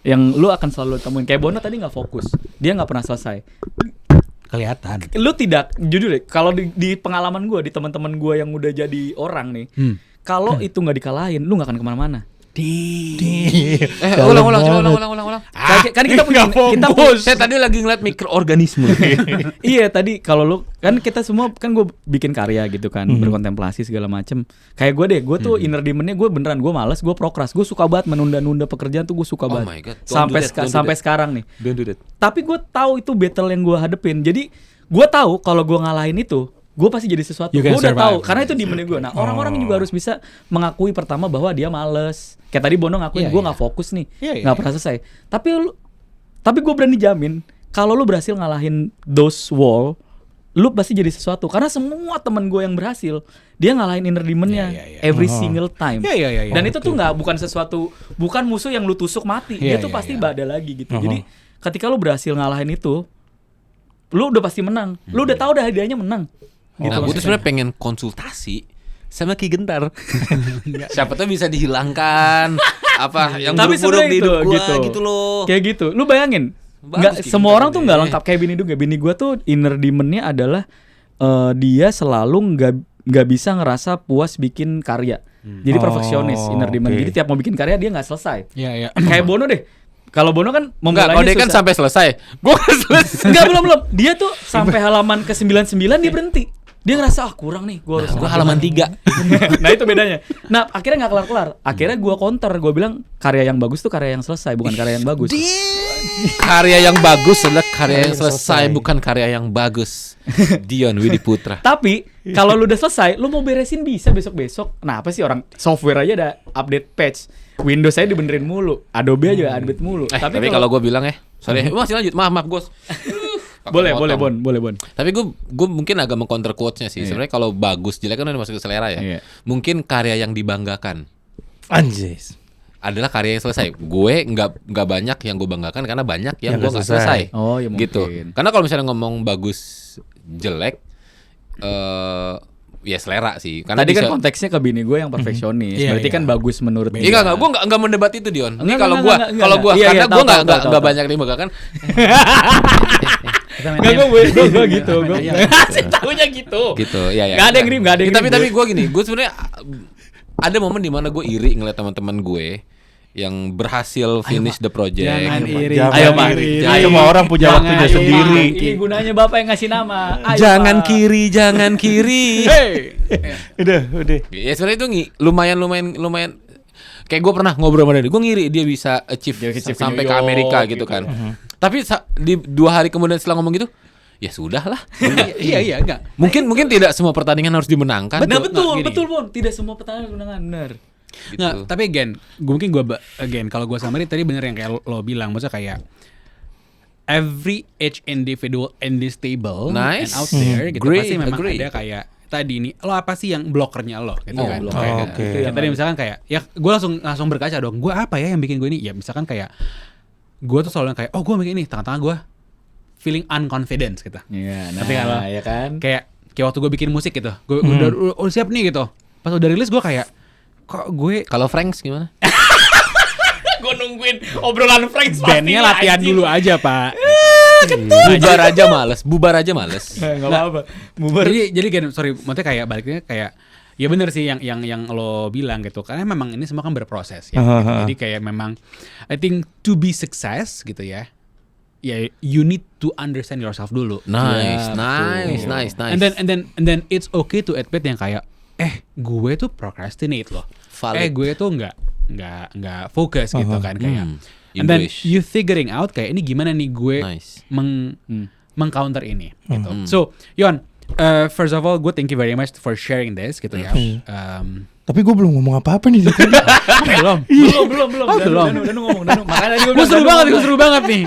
yang lu akan selalu temuin. Kayak Bono tadi nggak fokus, dia nggak pernah selesai. Kelihatan. Lu tidak, jujur deh, kalau di pengalaman gue, di teman-teman gue yang udah jadi orang nih, kalau itu nggak dikalahin, lu nggak akan kemana-mana. Ulang. Kan kita punya, Saya tadi lagi ngeliat mikroorganisme. Iya tadi kalau lu kan kita semua kan gue bikin karya gitu kan, berkontemplasi segala macem. Kayak gue tuh inner demonnya gue beneran gue malas, gue prokras, gue suka banget menunda-nunda pekerjaan tuh gue suka Oh banget. my God. Sampai sekarang nih. Don't do that. Tapi gue tahu itu battle yang gue hadepin. Jadi gue tahu kalau gue ngalahin itu, gue pasti jadi sesuatu. You Gue can udah survive. tahu karena itu demonnya gue. Nah orang-orang juga harus bisa mengakui pertama bahwa dia males. Kayak tadi Bono ngakuin gue nggak fokus nih, nggak pernah selesai. Tapi gue berani jamin kalau lu berhasil ngalahin those wall, lu pasti jadi sesuatu. Karena semua teman gue yang berhasil, dia ngalahin inner demonnya every single time. Dan itu tuh bukan sesuatu, bukan musuh yang lu tusuk mati. Dia tuh pasti ada lagi gitu. Jadi ketika lu berhasil ngalahin itu, lu udah pasti menang. Lu udah tahu dah hadiahnya menang. Gitu nah, gue tuh sebenarnya pengen konsultasi sama Ki Gentar. Siapa tuh bisa dihilangkan apa yang buruk-buruk di hidup gue gitu loh. Kayak gitu. Lu bayangin, nggak semua orang tuh nggak lengkap kayak bini juga. Bini gue tuh inner demonnya adalah dia selalu nggak bisa ngerasa puas bikin karya. Jadi perfeksionis inner demon. Jadi tiap mau bikin karya dia nggak selesai. Kayak Bono deh. Kalau Bono kan memulainya kalau dia kan sampai selesai. Gue kan selesai. Enggak, belum. Dia tuh sampai halaman ke 99 dia berhenti. Dia ngerasa kurang nih, gue halaman 3. Nah itu bedanya. Nah akhirnya nggak kelar-kelar. Akhirnya gue counter, gue bilang karya yang bagus tuh karya yang selesai, bukan karya yang bagus. Karya yang bagus adalah karya yang selesai, bukan karya yang bagus. Dion Widi Putra. Tapi kalau lu udah selesai, lu mau beresin bisa besok-besok. Nah apa sih orang software aja ada update patch. Windows saya dibenerin mulu, Adobe aja update mulu. Tapi kalau gue bilang sorry, masih lanjut. Maaf Gus. Boleh Bon. Tapi gue mungkin agak mengcounter quotes-nya sih. Sebenarnya kalau bagus jelek kan udah masuk ke selera ya. Mungkin karya yang dibanggakan. Anjis. Adalah karya yang selesai. Gue nggak banyak yang gue banggakan karena banyak yang gue nggak selesai. Oh ya mungkin. Gitu. Karena kalau misalnya ngomong bagus jelek, ya selera sih. Karena tadi kan konteksnya ke bini gue yang perfeksionis. Berarti kan bagus menurut dia. Enggak, gue enggak mendebat itu, Dion. Ini kalau gue iya, karena gue enggak banyak dibanggakan. Gue gitu. Gue kasih taunya gitu. Gitu, ya. Enggak ada yang rim. Tapi gue gini, gue sebenarnya ada momen di mana gue iri ngeliat teman-teman gue yang berhasil finish the project. Jangan iri. Ayo Pak. Semua orang punya waktunya sendiri. Ini gunanya Bapak yang ngasih nama. Jangan kiri. Udah. Ya sebenarnya itu lumayan. Kayak gue pernah ngobrol sama dia, gue ngiri dia bisa achieve sampai ke Amerika gitu kan. Tapi di 2 hari kemudian setelah ngomong gitu, ya sudah lah. Iya, enggak. Mungkin tidak semua pertandingan harus dimenangkan. Betul Bon. Tidak semua pertandingan menangan, benar. Gitu. Nah, tapi kalau gue samarin tadi bener yang kayak lo bilang, maksudnya kayak every each individual in this table and out there gitu pasti memang ada kayak tadi nih, lo apa sih yang blokernya lo gitu kan. Kayak tadi misalkan kayak ya gue langsung berkaca dong, gue apa ya yang bikin gue ini, ya misalkan kayak gue tuh selalu kayak gue bikin ini, tengah-tengah gue feeling unconfidence gitu. Iya, tapi kalau ya kan kayak waktu gue bikin musik gitu, gue udah siap nih gitu, pas udah rilis gue kayak kok gue kalau Franks gimana? Gue nungguin obrolan Franks bandnya latihan dulu aja Pak. Bubar aja males. Nggak apa-apa. Bubar. Jadi kan maksudnya kayak baliknya kayak ya benar sih yang lo bilang gitu, karena memang ini semua kan berproses ya. Jadi kayak memang I think to be success gitu ya. Ya you need to understand yourself dulu. Nice. And then it's okay to admit yang kayak gue tuh procrastinate loh. Gue tuh nggak fokus gitu kan kayak. And then you figuring out kayak ini gimana nih gue meng-counter ini gitu. So, Yon, first of all gue thank you very much for sharing this gitu ya. Tapi gue belum ngomong apa-apa nih. Belum. Udah ngomong. Makanya tadi gue seru banget nih.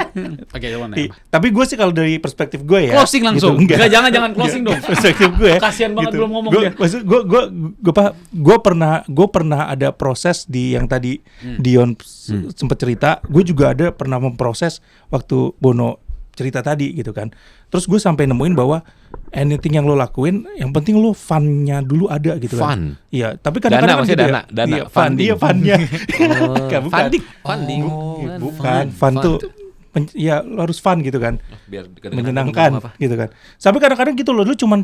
Oke, Tapi gue sih kalau dari perspektif gue ya. Closing langsung. Gitu. Enggak, jangan closing dong. Perspektif gue ya. Kasian banget belum ngomong dia. Maksud gue pernah ada proses di yang tadi Dion sempat cerita. Gue juga ada pernah memproses waktu Bono cerita tadi gitu kan. Terus gue sampai nemuin bahwa anything yang lo lakuin, yang penting lo fun-nya dulu ada gitu kan. Fun? Iya, tapi kadang-kadang Dana, kan gitu maksudnya ya. dana, Iya, fun, funding. iya fun-nya. Bukan. Funding. Bukan, fun tuh ya lo harus fun gitu kan. Biar Menyenangkan gitu kan. Sampai kadang-kadang gitu loh, lu cuman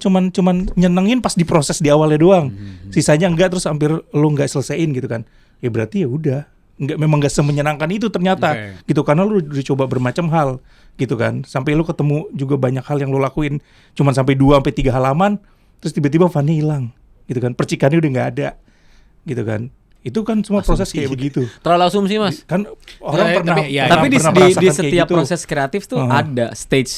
nyenengin pas diproses di awalnya doang. Sisanya enggak, terus hampir lu enggak selesaiin gitu kan. Ya berarti ya udah. Memang enggak semenyenangkan itu ternyata. Gitu, karena lu udah coba bermacam hal gitu kan. Sampai lu ketemu juga banyak hal yang lu lakuin cuman sampai 2 sampai 3 halaman, terus tiba-tiba funnya hilang. Gitu kan. Percikannya udah enggak ada. Gitu kan. Itu kan semua proses kayak begitu. Terlalu asumsi, Mas. Kan orang pernah Tapi di merasakan setiap kayak gitu. proses kreatif tuh ada stage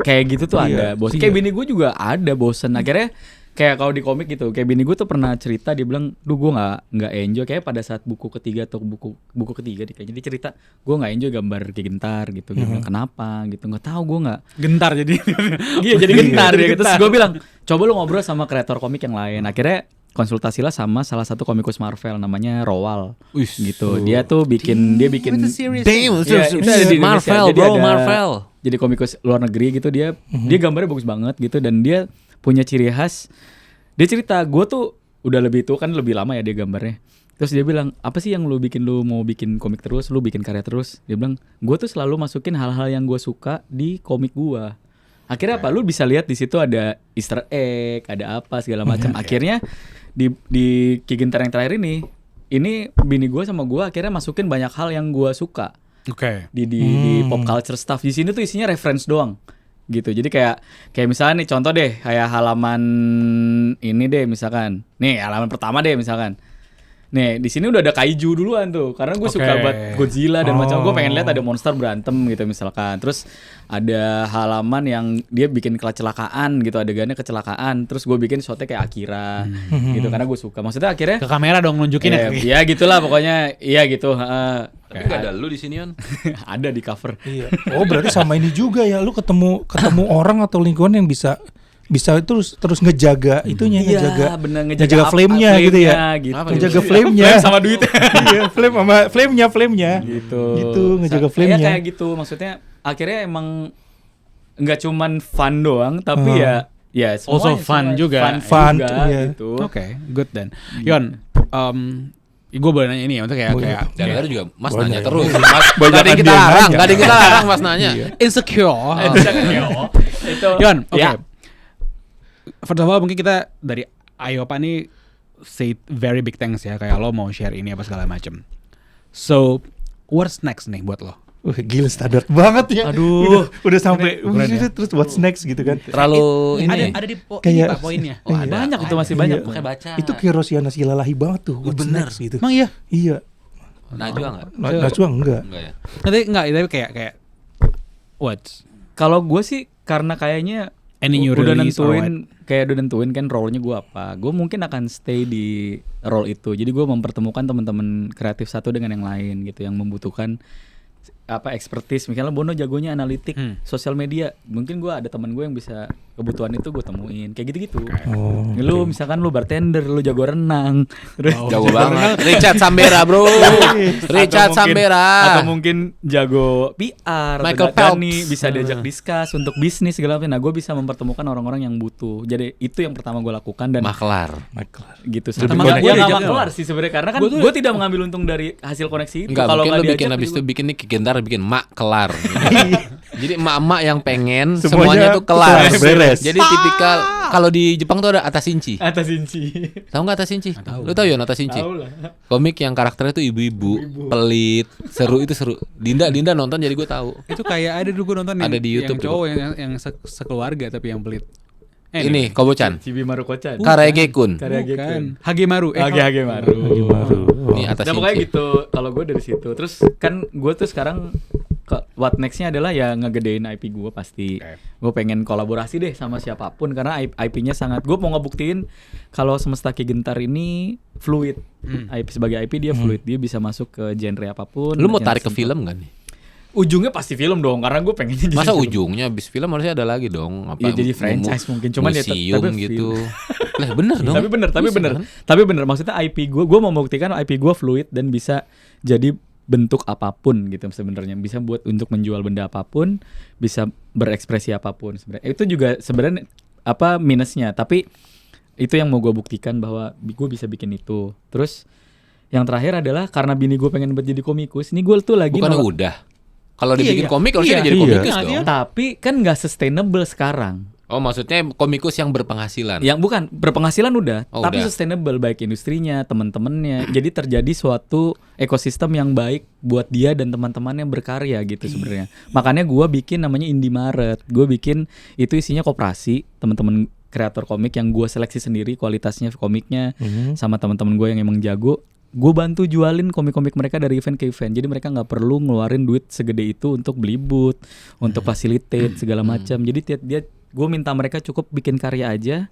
kayak gitu tuh ada. Bosan. Kayak bini gue juga ada bosen. Akhirnya kayak kalau di komik gitu, kayak bini gue tuh pernah cerita, dia bilang, "Duh, gue nggak enjoy kayak pada saat buku ketiga atau buku ketiga kayaknya dia cerita, gue nggak enjoy gambar kayak gentar gitu." Dia bilang, "Kenapa?" gitu. Nggak tahu, gue nggak. Gentar jadi. Iya, jadi gentar ya gitu. Terus gue bilang, "Coba lu ngobrol sama kreator komik yang lain." Akhirnya konsultasilah sama salah satu komikus Marvel namanya Roald gitu. Dia tuh bikin Damn, Iya, itu itu ada di Indonesia. Marvel, Jadi bro, ada- Marvel. Jadi komikus luar negeri gitu, dia gambarnya bagus banget gitu, dan dia punya ciri khas. Dia cerita, gue tuh udah lebih tua kan, lebih lama ya dia gambarnya. Terus dia bilang, "Apa sih yang lu mau bikin komik terus, lu bikin karya terus?" Dia bilang, "Gue tuh selalu masukin hal-hal yang gue suka di komik gue." Akhirnya apa? Lu bisa lihat di situ ada Easter egg, ada apa segala macam. Akhirnya di Ki Gentar yang terakhir ini bini gue sama gue akhirnya masukin banyak hal yang gue suka Oke. di pop culture stuff. Di sini tuh isinya reference doang gitu. Jadi kayak misalnya nih, contoh deh, kayak halaman ini deh misalkan. Nih halaman pertama deh misalkan. Nih di sini udah ada kaiju duluan tuh, karena gue suka banget Godzilla dan macam. Gue pengen lihat ada monster berantem gitu misalkan. Terus ada halaman yang dia bikin kecelakaan gitu, adegannya kecelakaan. Terus gue bikin shotnya kayak Akira gitu, karena gue suka. Maksudnya akhirnya Ke kamera dong nunjukin ya. ya gitulah pokoknya. Iya gitu. Tapi nggak ada lu di sini, On. Ada di cover. Iya. Oh, berarti sama ini juga ya, lu ketemu orang atau lingkungan yang bisa terus ngejaga itunya, Iya, bener, ngejaga flame-nya gitu ya. Gitu. Ngejaga flame-nya. Flame sama duitnya. Iya, flame-nya. Gitu. Gitu, ngejaga Ya flame-nya. kayak gitu. Maksudnya akhirnya emang nggak cuman fun doang, tapi ya Also semuanya, fun juga. Fun, juga iya. gitu. Oke, good then. Yon, gue boleh nanya ini ya, untuk kayak Dan ada juga Mas Boleh. nanya terus. Mas, Banyak gak ada yang kita dia larang, nanya. gak ada yang kita larang Mas nanya. insecure. Itu. Yon, oke. Ya. First of all, mungkin kita dari Ayopa nih say very big thanks ya, kayak lo mau share ini apa segala macem. So, what's next nih buat lo? Gila, standar banget ya. Aduh. Udah sampai keren ya. terus what's next gitu kan. Terlalu ini. Ada di Kayak- Pak poinnya. Oh, ada. Banyak itu masih banyak. Makanya baca. Itu kayak Rosiana Silalahi banget tuh. What's bener. next gitu. Emang iya? Iya. Najwa nggak? Najwa enggak. Enggak ya. Tapi kayak what? Kalau gue sih karena kayaknya Any new udah release or nentuin kan role-nya gue apa. Gue mungkin akan stay di role itu. Jadi gue mempertemukan teman-teman kreatif satu dengan yang lain gitu, yang membutuhkan apa expertise. Misalnya Bono jagonya analitik sosial media, mungkin gue ada teman gue yang bisa kebutuhan itu gue temuin kayak gitu-gitu. Oh. Lu misalkan lu bartender, lu jago renang, terus Jago banget. Richard Sambera, bro. Richard Sambera. atau mungkin jago PR, Michael atau Dani, Phelps. bisa diajak discuss untuk bisnis segala macam. Nah, gue bisa mempertemukan orang-orang yang butuh. Jadi itu yang pertama gue lakukan dan Maklar. gitu sih. Lebih Emang connect. ya Gua nggak diajak keluar sih sebenarnya, karena kan gue tidak mengambil untung dari hasil koneksi itu. Enggak, mungkin nggak lu bikin diajak habis juga. itu bikin nih Ki Gentar bikin mak kelar. Jadi emak-emak yang pengen Semuanya semuanya tuh kelar. beres. Jadi tipikal kalau di Jepang tuh ada Atashinchi. atas inci. Tahu nggak Atashinchi? Lu tahu ya Atashinchi? Tahu lah. Komik yang karakternya tuh ibu-ibu, pelit, seru itu seru. Dinda nonton jadi gue tahu. Itu kayak ada dulu gue nonton Ada di YouTube yang cowok yang sekeluarga tapi yang pelit. Ini Kobo-chan. Chibi Maruko-chan. Karege-kun. Karya-gekun. Hagemaru. Hage Maru. Ini Nah Atashinchi. pokoknya gitu. Kalau gue dari situ, terus kan gue tuh sekarang what next-nya adalah ya ngegedein IP gue pasti. Gue pengen kolaborasi deh sama siapapun karena IP-nya sangat. Gue mau ngebuktiin kalau Semesta Ki Gentar ini fluid. IP sebagai IP dia fluid, dia bisa masuk ke genre apapun. Lu mau yang tarik ke simple. film kan nih? Ujungnya pasti film dong, karena gue pengennya jadi Masa film. ujungnya habis film harusnya ada lagi dong? Apa Iya, jadi franchise mungkin. Cuman ya museum tapi gitu. Lah bener dong. Tapi bener Bisa, kan? tapi bener maksudnya IP gue mau membuktikan IP gue fluid dan bisa jadi bentuk apapun gitu sebenarnya, bisa buat untuk menjual benda apapun, bisa berekspresi apapun sebenarnya. Itu juga sebenarnya minusnya, tapi itu yang mau gue buktikan bahwa gue bisa bikin itu. Terus yang terakhir adalah karena bini gue pengen jadi komikus, ini gue tuh lagi Bukan nolak- udah. Kalau Iya, dibikin iya. komik harusnya Iya, jadi iya. komikus Iya, dong. tapi kan nggak sustainable sekarang. Oh, maksudnya komikus yang berpenghasilan. Yang bukan berpenghasilan udah, Oh, tapi udah. sustainable baik industrinya, teman-temannya. Jadi terjadi suatu ekosistem yang baik buat dia dan teman-temannya berkarya gitu sebenarnya. Makanya gua bikin namanya Indomaret. Gua bikin itu isinya koperasi, teman-teman kreator komik yang gua seleksi sendiri kualitasnya komiknya sama teman-teman gue yang emang jago. Gue bantu jualin komik-komik mereka dari event ke event. Jadi mereka nggak perlu ngeluarin duit segede itu untuk beli booth, untuk facilitate segala macam. Jadi gue minta mereka cukup bikin karya aja.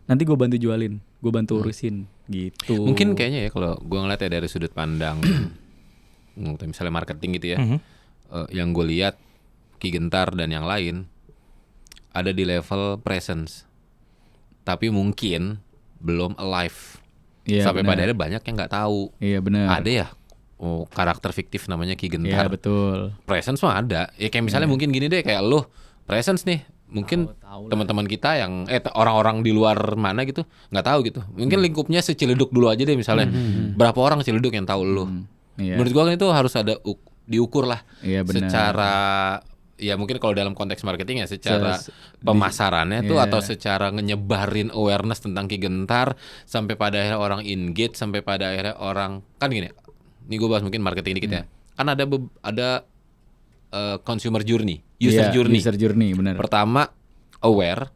Nanti gue bantu jualin, gue bantu urusin gitu. Mungkin kayaknya ya kalau gue ngeliat ya dari sudut pandang misalnya marketing gitu ya. Yang gue lihat Ki Gentar dan yang lain ada di level presence. Tapi mungkin belum alive. Iya, Sampai benar. pada akhirnya banyak yang nggak tahu. Iya benar. Ada ya karakter fiktif namanya Ki Iya Gentar. betul. Presence mah ada. Ya kayak misalnya mungkin gini deh, kayak lo presence nih. Mungkin teman-teman kita yang orang-orang di luar mana gitu nggak tahu gitu. Mungkin lingkupnya seCiledug dulu aja deh misalnya. Berapa orang Ciledug yang tahu lo? Iya. Menurut gua kan itu harus ada diukur lah. Iya, benar. Secara ya mungkin kalau dalam konteks marketing ya secara pemasarannya tuh iya. atau secara nyebarin awareness tentang Ki Gentar sampai pada akhirnya orang engage, sampai pada akhirnya orang kan gini. Ini gue bahas mungkin marketing dikit ya. Kan ada consumer journey, user Iya, journey. User journey benar. Pertama aware,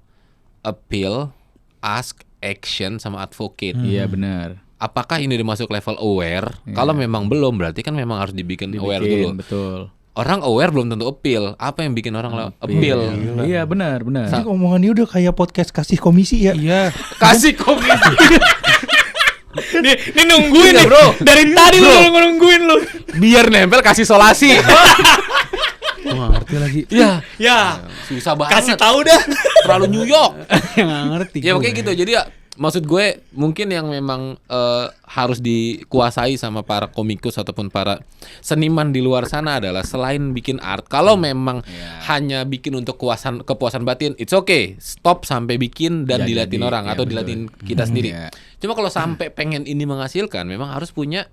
appeal, ask, action sama advocate. Iya benar. Apakah ini dimasuk level aware? Kalau memang belum berarti kan memang harus dibikin aware dulu. Betul. Orang aware belum tentu appeal. Apa yang bikin orang appeal? Iya benar. Ini omongannya udah kayak podcast kasih komisi ya. Iya. Kasih komisi. Ini nungguin nih bro. Dari tadi lu nungguin lu. Biar nempel kasih solasi. Gue gak ngerti lagi. Ya, susah banget. Kasih tahu dah. Terlalu New York. Gak ngerti. Ya gue. kayak gitu. Jadi ya maksud gue mungkin yang memang harus dikuasai sama para komikus ataupun para seniman di luar sana adalah selain bikin art, kalau memang hanya bikin untuk kepuasan batin, it's okay, stop sampai bikin dan diliatin orang atau diliatin kita sendiri. Cuma kalau sampai pengen ini menghasilkan, memang harus punya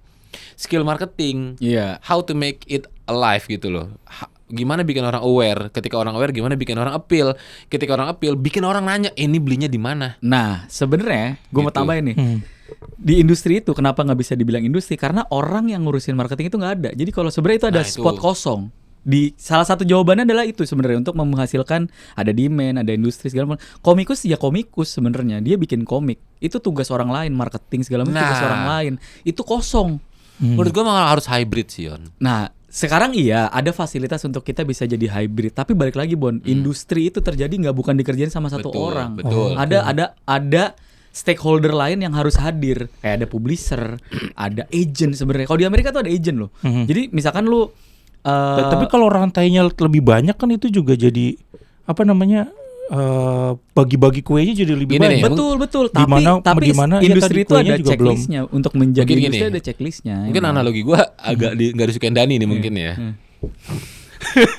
skill marketing. Iya. How to make it alive gitu loh. Gimana bikin orang aware? Ketika orang aware, gimana bikin orang appeal? Ketika orang appeal, bikin orang nanya, ini belinya di mana? Nah sebenarnya gue mau Gitu. tambahin nih. Di industri itu kenapa nggak bisa dibilang industri? Karena orang yang ngurusin marketing itu nggak ada. Jadi kalau sebenarnya itu ada Nah, itu. spot kosong. Di salah satu jawabannya adalah itu sebenarnya untuk menghasilkan ada demand, ada industri segala macam. Komikus ya komikus sebenarnya dia bikin komik. Itu tugas orang lain, marketing segala macam tugas Nah. orang lain. Itu kosong. Menurut gue malah harus hybrid sih, Yon. Nah, sekarang iya ada fasilitas untuk kita bisa jadi hybrid, tapi balik lagi Bon, industri itu terjadi nggak bukan dikerjain sama satu Betul, orang. betul. Ada stakeholder lain yang harus hadir. Kayak ada publisher, ada agent sebenarnya. Kalau di Amerika tuh ada agent loh. Jadi misalkan lu Tapi kalau rantainya lebih banyak kan itu juga jadi apa namanya bagi-bagi kuenya jadi lebih Gini banyak. nih, betul. Di mana- Tapi di mana ya industri tadi itu kuenya ada juga checklistnya untuk menjadi Mungkin industri gini. ada checklistnya. Mungkin emang. analogi gue agak nggak disukain Dani nih mungkin ya.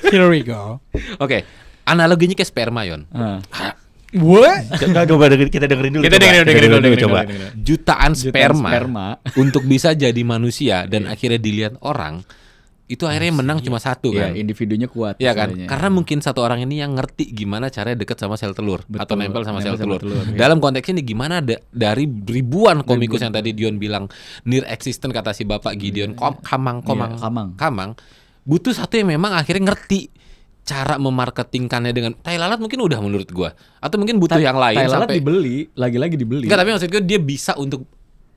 Here we go. Oke, analoginya kayak sperma, Yon. Ah. Coba kita dengerin dulu. Kita coba. dengerin dulu, coba. Jutaan sperma sperma. untuk bisa jadi manusia dan akhirnya dilihat orang, itu akhirnya menang cuma satu Iya, kan. individunya kuat. Iya kan? istilahnya. Karena mungkin satu orang ini yang ngerti gimana caranya deket sama sel telur atau nempel sama sel telur. iya. Dalam konteks ini gimana dari ribuan komikus yang tadi Dion bilang near existent kata si Bapak Gideon Kamang butuh satu yang memang akhirnya ngerti cara memarketingkannya dengan tai lalat mungkin udah menurut gua atau mungkin butuh yang lain Tai lalat sampai dibeli, lagi-lagi dibeli. enggak, tapi maksud gue dia bisa untuk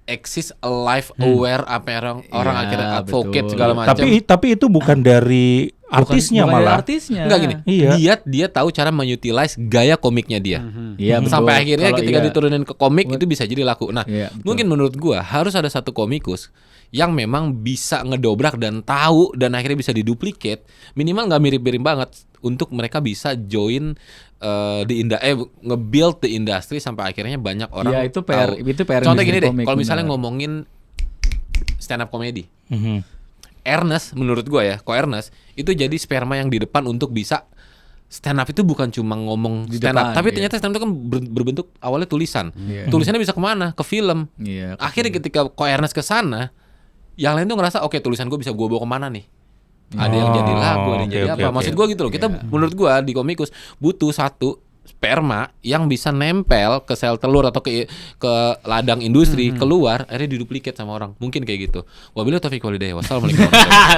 exist alive aware apa yang orang Iya, akhirnya advocate betul. segala macam. Tapi itu bukan dari artisnya Bukan dari malah. artisnya. Enggak gini, Iya. dia tahu cara mengutilize gaya komiknya dia. Iya, betul. Sampai akhirnya Kalau ketika iya. diturunin ke komik itu bisa jadi laku. Nah, Iya, betul. mungkin menurut gua harus ada satu komikus yang memang bisa ngedobrak dan tahu dan akhirnya bisa diduplikat, minimal nggak mirip-mirip banget untuk mereka bisa join nge-build the industry sampai akhirnya banyak orang Iya, itu PR tahu. itu PR Contoh industri gini deh, komik, kalau misalnya benar. ngomongin stand up comedy. Mhm. Ernest menurut gua ya, Ernest itu jadi sperma yang di depan untuk bisa stand up itu bukan cuma ngomong Di stand up, depan, tapi iya. ternyata stand up itu kan berbentuk awalnya tulisan. Iya. Tulisannya bisa kemana? Ke film. Iya. Akhirnya ketika Ko Ernest ke sana, yang lain tuh ngerasa oke, tulisan gue bisa gue bawa kemana nih? Ada yang jadi lagu, ada yang oke, jadi oke, apa? oke. Maksud gue gitu loh. Kita menurut gue di komikus butuh satu sperma yang bisa nempel ke sel telur atau ke ladang industri, keluar akhirnya diduplikat sama orang. Mungkin kayak gitu. Wabillahi taufiq walhidayah. Wassalamualaikum.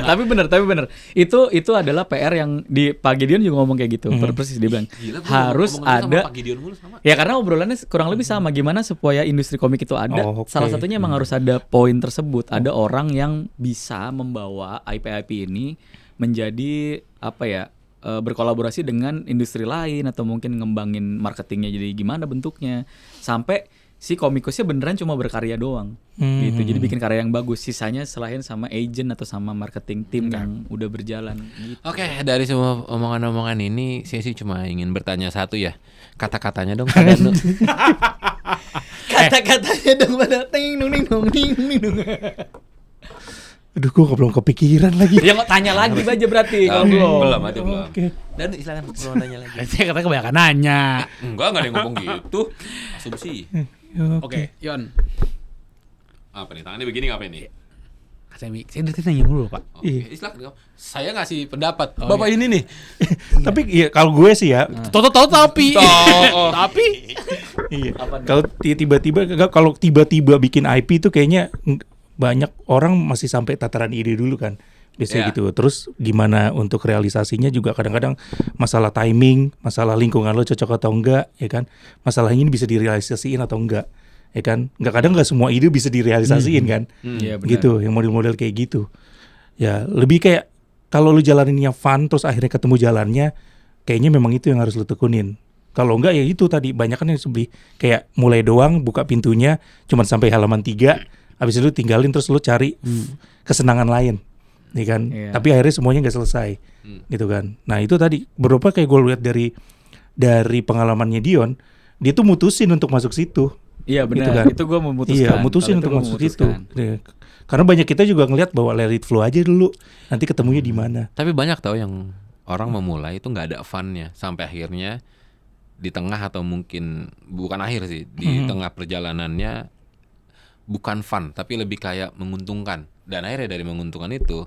Tapi bener. Itu adalah PR yang di Pak Gideon juga ngomong kayak gitu. Persis dia bilang Gila, gua harus ngomong sama ada. Pak Gideon mulu sama. Ya karena obrolannya kurang lebih sama gimana supaya industri komik itu ada. Oh, oke. Salah satunya emang harus ada poin tersebut. Ada orang yang bisa membawa IP-IP ini menjadi apa ya? Berkolaborasi dengan industri lain atau mungkin ngembangin marketingnya jadi gimana bentuknya sampai si komikusnya beneran cuma berkarya doang gitu. Jadi bikin karya yang bagus, sisanya selain sama agent atau sama marketing tim yang udah berjalan gitu. Oke, dari semua omongan-omongan ini, saya sih cuma ingin bertanya satu ya. Kata-katanya dong, Kata-katanya dong pada ting nung ning nung ning nung. Aduh, gue belum kepikiran lagi. Ya nggak tanya lagi aja berarti kalau Oke, belum. belum, ada belum. Oke. Dan silakan mau nanya lagi. Saya katanya kebanyakan nanya. Enggak ada yang ngomong gitu. Asumsi. Oke, Yon. Apa nih? Tangannya begini ngapain nih? Saya dari tadi nanya mulu, Pak. Oke, Iya. silakan. Saya ngasih pendapat. Bapak ini nih. Tapi ya kalau gue sih ya, Tapi iya. Kalau tiba-tiba bikin IP itu kayaknya banyak orang masih sampai tataran ide dulu kan. Biasanya Iya. gitu. Terus gimana untuk realisasinya juga kadang-kadang masalah timing, masalah lingkungan lo cocok atau enggak, ya kan? Masalah ini bisa direalisasiin atau enggak, ya kan? Enggak semua ide bisa direalisasiin kan? Iya benar. Gitu, yang model-model kayak gitu. Ya, lebih kayak kalau lu jalaninnya fun terus akhirnya ketemu jalannya, kayaknya memang itu yang harus lu tekunin. Kalau enggak ya itu tadi banyak kan yang lebih kayak mulai doang, buka pintunya cuman sampai halaman 3, habis itu tinggalin terus lu cari kesenangan lain. Ya kan? Iya. Tapi akhirnya semuanya nggak selesai. Gitu kan. Nah, itu tadi beberapa kayak gue lihat dari pengalamannya Dion, dia tuh mutusin untuk masuk situ. Iya benar. Gitu kan. Itu gue memutuskan. Iya, mutusin Kalau itu untuk gua masuk situ. memutuskan. Iya. Karena banyak kita juga ngelihat bahwa let it flow aja dulu. Nanti ketemunya di mana. Tapi banyak tau yang orang memulai itu nggak ada funnya sampai akhirnya di tengah atau mungkin bukan akhir sih di tengah perjalanannya bukan fun tapi lebih kayak menguntungkan dan akhirnya dari menguntungkan itu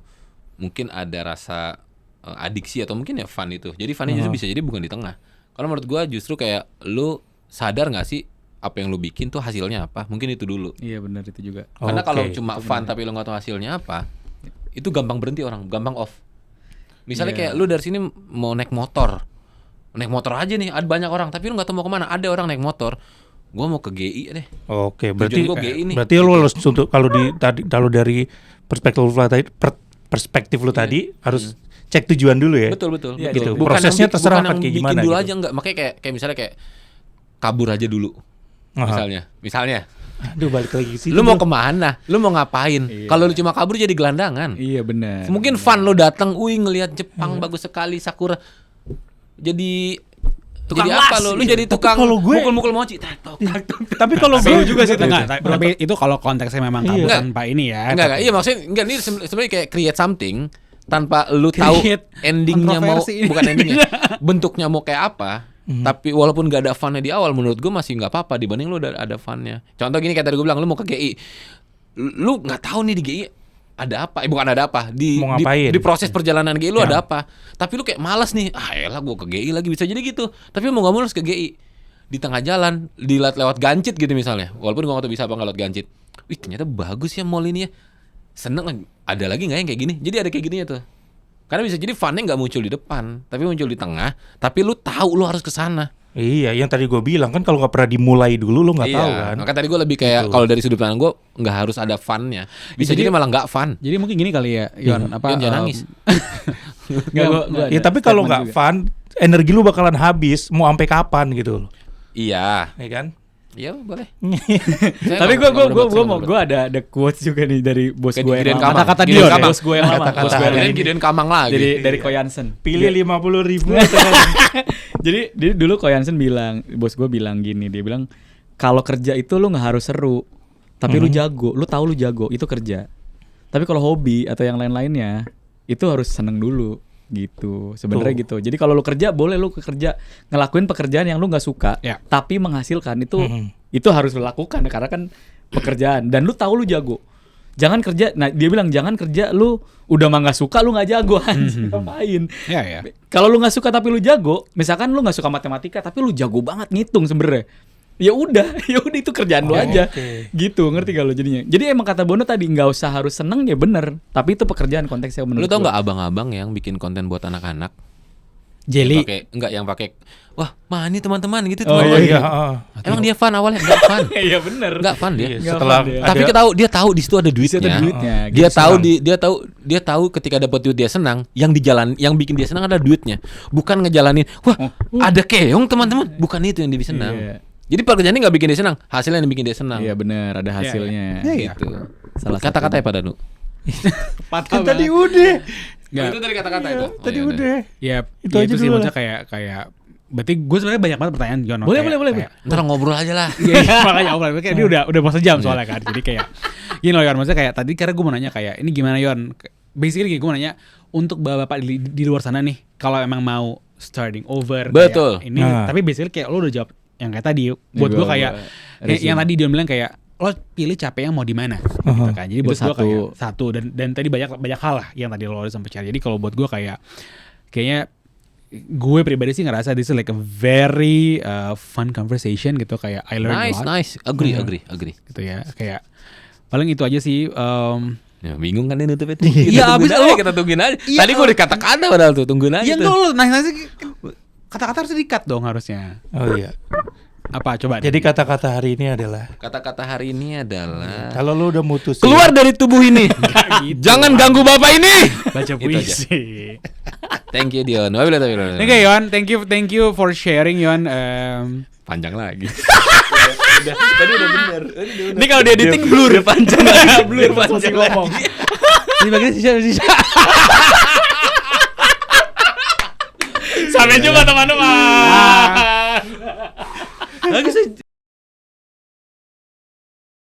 mungkin ada rasa adiksi atau mungkin ya fun itu. Jadi funnya justru bisa jadi bukan di tengah. Karena menurut gua justru kayak lu sadar nggak sih apa yang lu bikin tuh hasilnya apa? Mungkin itu dulu. Iya benar itu juga. Karena Oke. kalau cuma fun tapi lu nggak tahu hasilnya apa, itu gampang berhenti orang, gampang off. Misalnya Iya. kayak lu dari sini mau naik motor aja nih, ada banyak orang, tapi lu nggak tahu mau kemana. Ada orang naik motor, gua mau ke GI deh. Oke, berarti gua GI nih. berarti lu harus untuk kalau dari perspektif lu tadi harus cek tujuan dulu ya. Betul. Iya, gitu. betul. Prosesnya yang terserah bukan kan yang kayak bikin gimana dulu gitu. aja enggak. Makanya kayak misalnya kayak kabur aja dulu. Aha. Misalnya. Aduh, balik lagi ke situ. Lu mau kemana? Lu mau ngapain? Kalau lu cuma kabur jadi gelandangan. Iya benar. Mungkin fun lu datang, ngelihat Jepang bagus sekali sakura. Jadi Tukang jadi apa las, lu? Lu iya. jadi Tapi tukang kalau gue- mukul-mukul mochi. Tapi kalau Seru gue juga sih Betul, tengah. betul. Tapi itu kalau konteksnya memang kabur Enggak. tanpa ini ya. Enggak, iya maksudnya enggak ini sebenarnya kayak create something tanpa lu tahu Create endingnya mau kontroversi. bukan endingnya, bentuknya mau kayak apa. Tapi walaupun gak ada funnya di awal, menurut gue masih nggak apa-apa dibanding lu ada funnya. Contoh gini kayak tadi gue bilang, lu mau ke GI, lu nggak tahu nih di GI ada apa, bukan ada apa di Mau ngapain? di proses perjalanan GI lu Ya. ada apa. Tapi lu kayak malas nih, elah gue ke GI lagi bisa jadi gitu. Tapi mau nggak mau harus ke GI. Di tengah jalan, dilihat lewat Gancit gitu misalnya. Walaupun gue nggak tahu bisa apa nggak lewat Gancit. Wih ternyata bagus ya mall ini ya. Seneng lagi. Ada lagi nggak yang kayak gini? Jadi ada kayak gininya tuh. Karena bisa jadi funnya nggak muncul di depan, tapi muncul di tengah. Tapi lu tahu lu harus ke sana. Iya, yang tadi gue bilang kan kalau nggak pernah dimulai dulu lu nggak tahu kan. Maka tadi gue lebih kayak kalau dari sudut pandang gue nggak harus ada funnya. Bisa jadi malah nggak fun. Jadi mungkin gini kali ya, Yon, apa? Yon, jangan nangis. Nggak, gua Ya ada tapi kalau statement nggak juga. fun, energi lu bakalan habis. Mau sampai kapan gitu, Iya, ya kan? iya boleh. Tapi gue ada quotes juga nih dari bos Kayak gue Gideon yang Kamang. lama. Kata Gideon Dion, Kamang. bos gue yang lama. Kata-kata Bos gue yang Gideon lama. Gideon Kamang lagi. Dari Ko Jansen. Pilih 50.000 Jadi dulu Ko Jansen bilang, bos gue bilang gini, dia bilang kalau kerja itu lu nggak harus seru, tapi lu jago, lu tahu lu jago itu kerja. Tapi kalau hobi atau yang lain-lainnya itu harus seneng dulu. gitu sebenarnya gitu. Jadi kalau lu kerja boleh lu kerja ngelakuin pekerjaan yang lu nggak suka Ya. tapi menghasilkan itu harus lu lakukan karena kan pekerjaan dan lu tahu lu jago. Jangan kerja, nah dia bilang jangan kerja lu udah mah nggak suka lu nggak jago anjing ngapain. Ya. Kalau lu nggak suka tapi lu jago, misalkan lu nggak suka matematika tapi lu jago banget ngitung sebenarnya. Ya udah itu kerjaan lu aja. Gitu, ngerti gak lu jadinya. Jadi emang kata Bono tadi nggak usah harus seneng ya bener, tapi itu pekerjaan konteksnya menurut Lu tau gua. nggak abang-abang yang bikin konten buat anak-anak? Jelly. Yang pakai wah, mah ini teman-teman gitu Oh, teman-teman. iya. Emang dia fun awalnya? Enggak fun. Iya bener. Enggak fun dia. Nggak Setelah fun dia. Tapi dia tahu di situ ada duitnya. Ada duitnya. Dia Gitu tahu senang. dia tahu ketika dapat duit dia senang, yang bikin dia senang adalah duitnya. Bukan ngejalanin, wah, ada keong teman-teman. Bukan itu yang dia senang. Iya. Jadi pekerjaannya nggak bikin dia senang, hasilnya yang bikin dia senang. Iya bener, ada hasilnya. Iya. Gitu. Salah Kata-kata ya Pak Danu. Kan tadi udah. Nggak. Itu dari kata-kata itu. Tadi udah. Ya, Itu ya aja sih dulu maksudnya kayak berarti gue sebenarnya banyak banget pertanyaan Yon. Boleh, Kayak- boleh. kayak- Ntar ngobrol aja lah. Iya, makanya obrolan kayak ini udah mau sejam soalnya kan. Jadi kayak gini loh Yon, maksudnya kayak tadi karena gue mau nanya kayak ini gimana Yon? Basically gue mau nanya untuk bapak di luar sana nih, kalau emang mau starting over kayak Betul. ini, Nah. tapi basically kayak lo udah jawab yang kayak tadi. Buat gue kayak yang tadi Dion bilang kayak lo pilih capek yang mau di mana gitu kan. Jadi Itu buat gue kayak satu. satu dan tadi banyak hal lah yang tadi lo sampai cari. Jadi kalau buat gue kayaknya gue pribadi sih ngerasa this is like a very fun conversation gitu, kayak I learned a lot Nice. Agree. gitu ya. Kayak paling itu aja sih. Ya, bingung kan ini nutupnya. Iya, abis lo- kita tungguin aja. Iya, Tadi gue udah kata-kata padahal tuh, tungguin aja Ya tuh. enggak lo nanya kata-kata harus di-cut dong harusnya. Oh iya. Apa coba? Jadi kata-kata hari ini adalah Kata-kata hari ini adalah kalau lu udah mutusin keluar dari tubuh ini. gitu. Jangan ganggu bapak ini. baca Itu aja. puisi. Thank you Dion. Wabillahi Oke Yon, thank you for sharing Yon. Panjang lagi. Ini kalau dia editing blur panjang lagi. Blur panjang ngomong. Ini bagian sisa. Sampai jumpa teman-teman. Bagus.